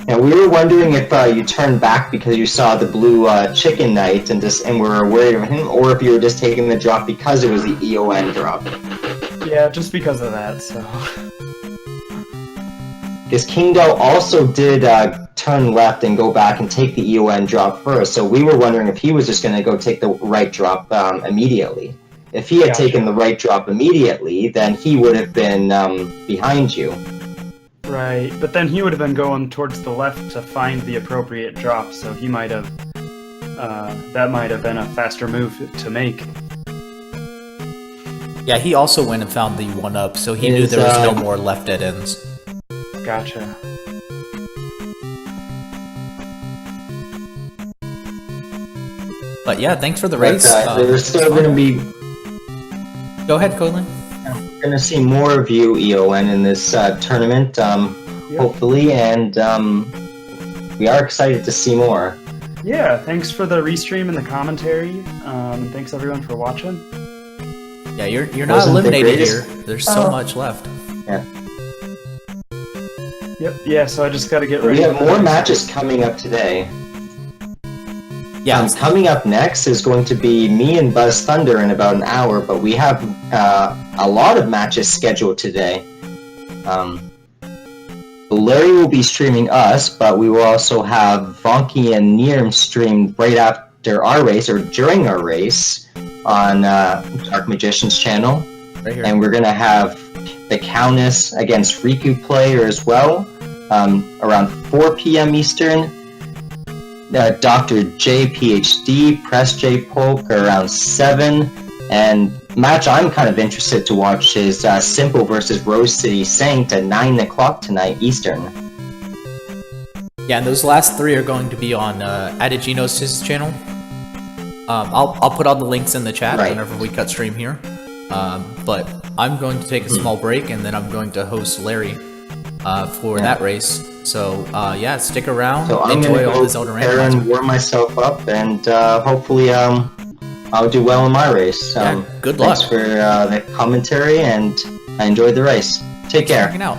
B: Yeah, we were wondering if you turned back because you saw the blue chicken knight and were worried of him, or if you were just taking the drop because it was the EON drop.
C: Yeah, just because of that, so...
B: Because Kingdahl also did turn left and go back and take the EON drop first, so we were wondering if he was just going to go take the right drop immediately. If he had taken the right drop immediately, then he would have been behind you.
C: Right, but then he would have been going towards the left to find the appropriate drop, so he might have... that might have been a faster move to make.
A: Yeah, he also went and found the 1-up, so he knew there was no more left dead ends.
C: Gotcha.
A: But yeah, thanks for the race.
B: There's still going to be...
A: Go ahead, Colin.
B: We're going to see more of you, EON, in this tournament, hopefully, and we are excited to see more.
C: Yeah, thanks for the restream and the commentary, and thanks everyone for watching.
A: Yeah, you're not eliminated here. There's so much left.
B: Yeah.
C: Yep, yeah, so I just gotta get ready.
B: We have more matches coming up today.
A: Yeah.
B: Coming up next is going to be me and Buzz Thunder in about an hour, but we have a lot of matches scheduled today. Larry will be streaming us, but we will also have Vonky and Nirm streamed right after our race, or during our race, on Dark Magician's channel.
A: Right here.
B: And we're going to have the Countess against Riku player as well, around 4 p.m. Eastern. Dr. J PhD, Press J Polk around 7, and match I'm kind of interested to watch is Simple versus Rose City Saint at 9 o'clock tonight Eastern.
A: Yeah, and those last 3 are going to be on Adigino's channel. I'll put all the links in the chat whenever we cut stream here. But I'm going to take a small break, and then I'm going to host Larry for that race. So yeah, stick around.
B: So I'm
A: enjoy
B: gonna
A: all
B: go
A: the Zelda
B: there
A: randomizer.
B: and warm myself up, and hopefully I'll do well in my race.
A: Yeah, good luck.
B: Thanks for the commentary, and I enjoyed the race. Take care.
A: Hanging out.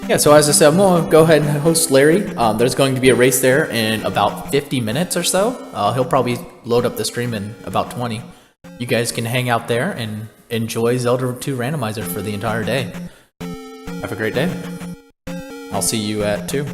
A: Yeah, so as I said, I'm going to go ahead and host Larry. There's going to be a race there in about 50 minutes or so. He'll probably load up the stream in about 20. You guys can hang out there and enjoy Zelda 2 Randomizer for the entire day. Have a great day. I'll see you at 2.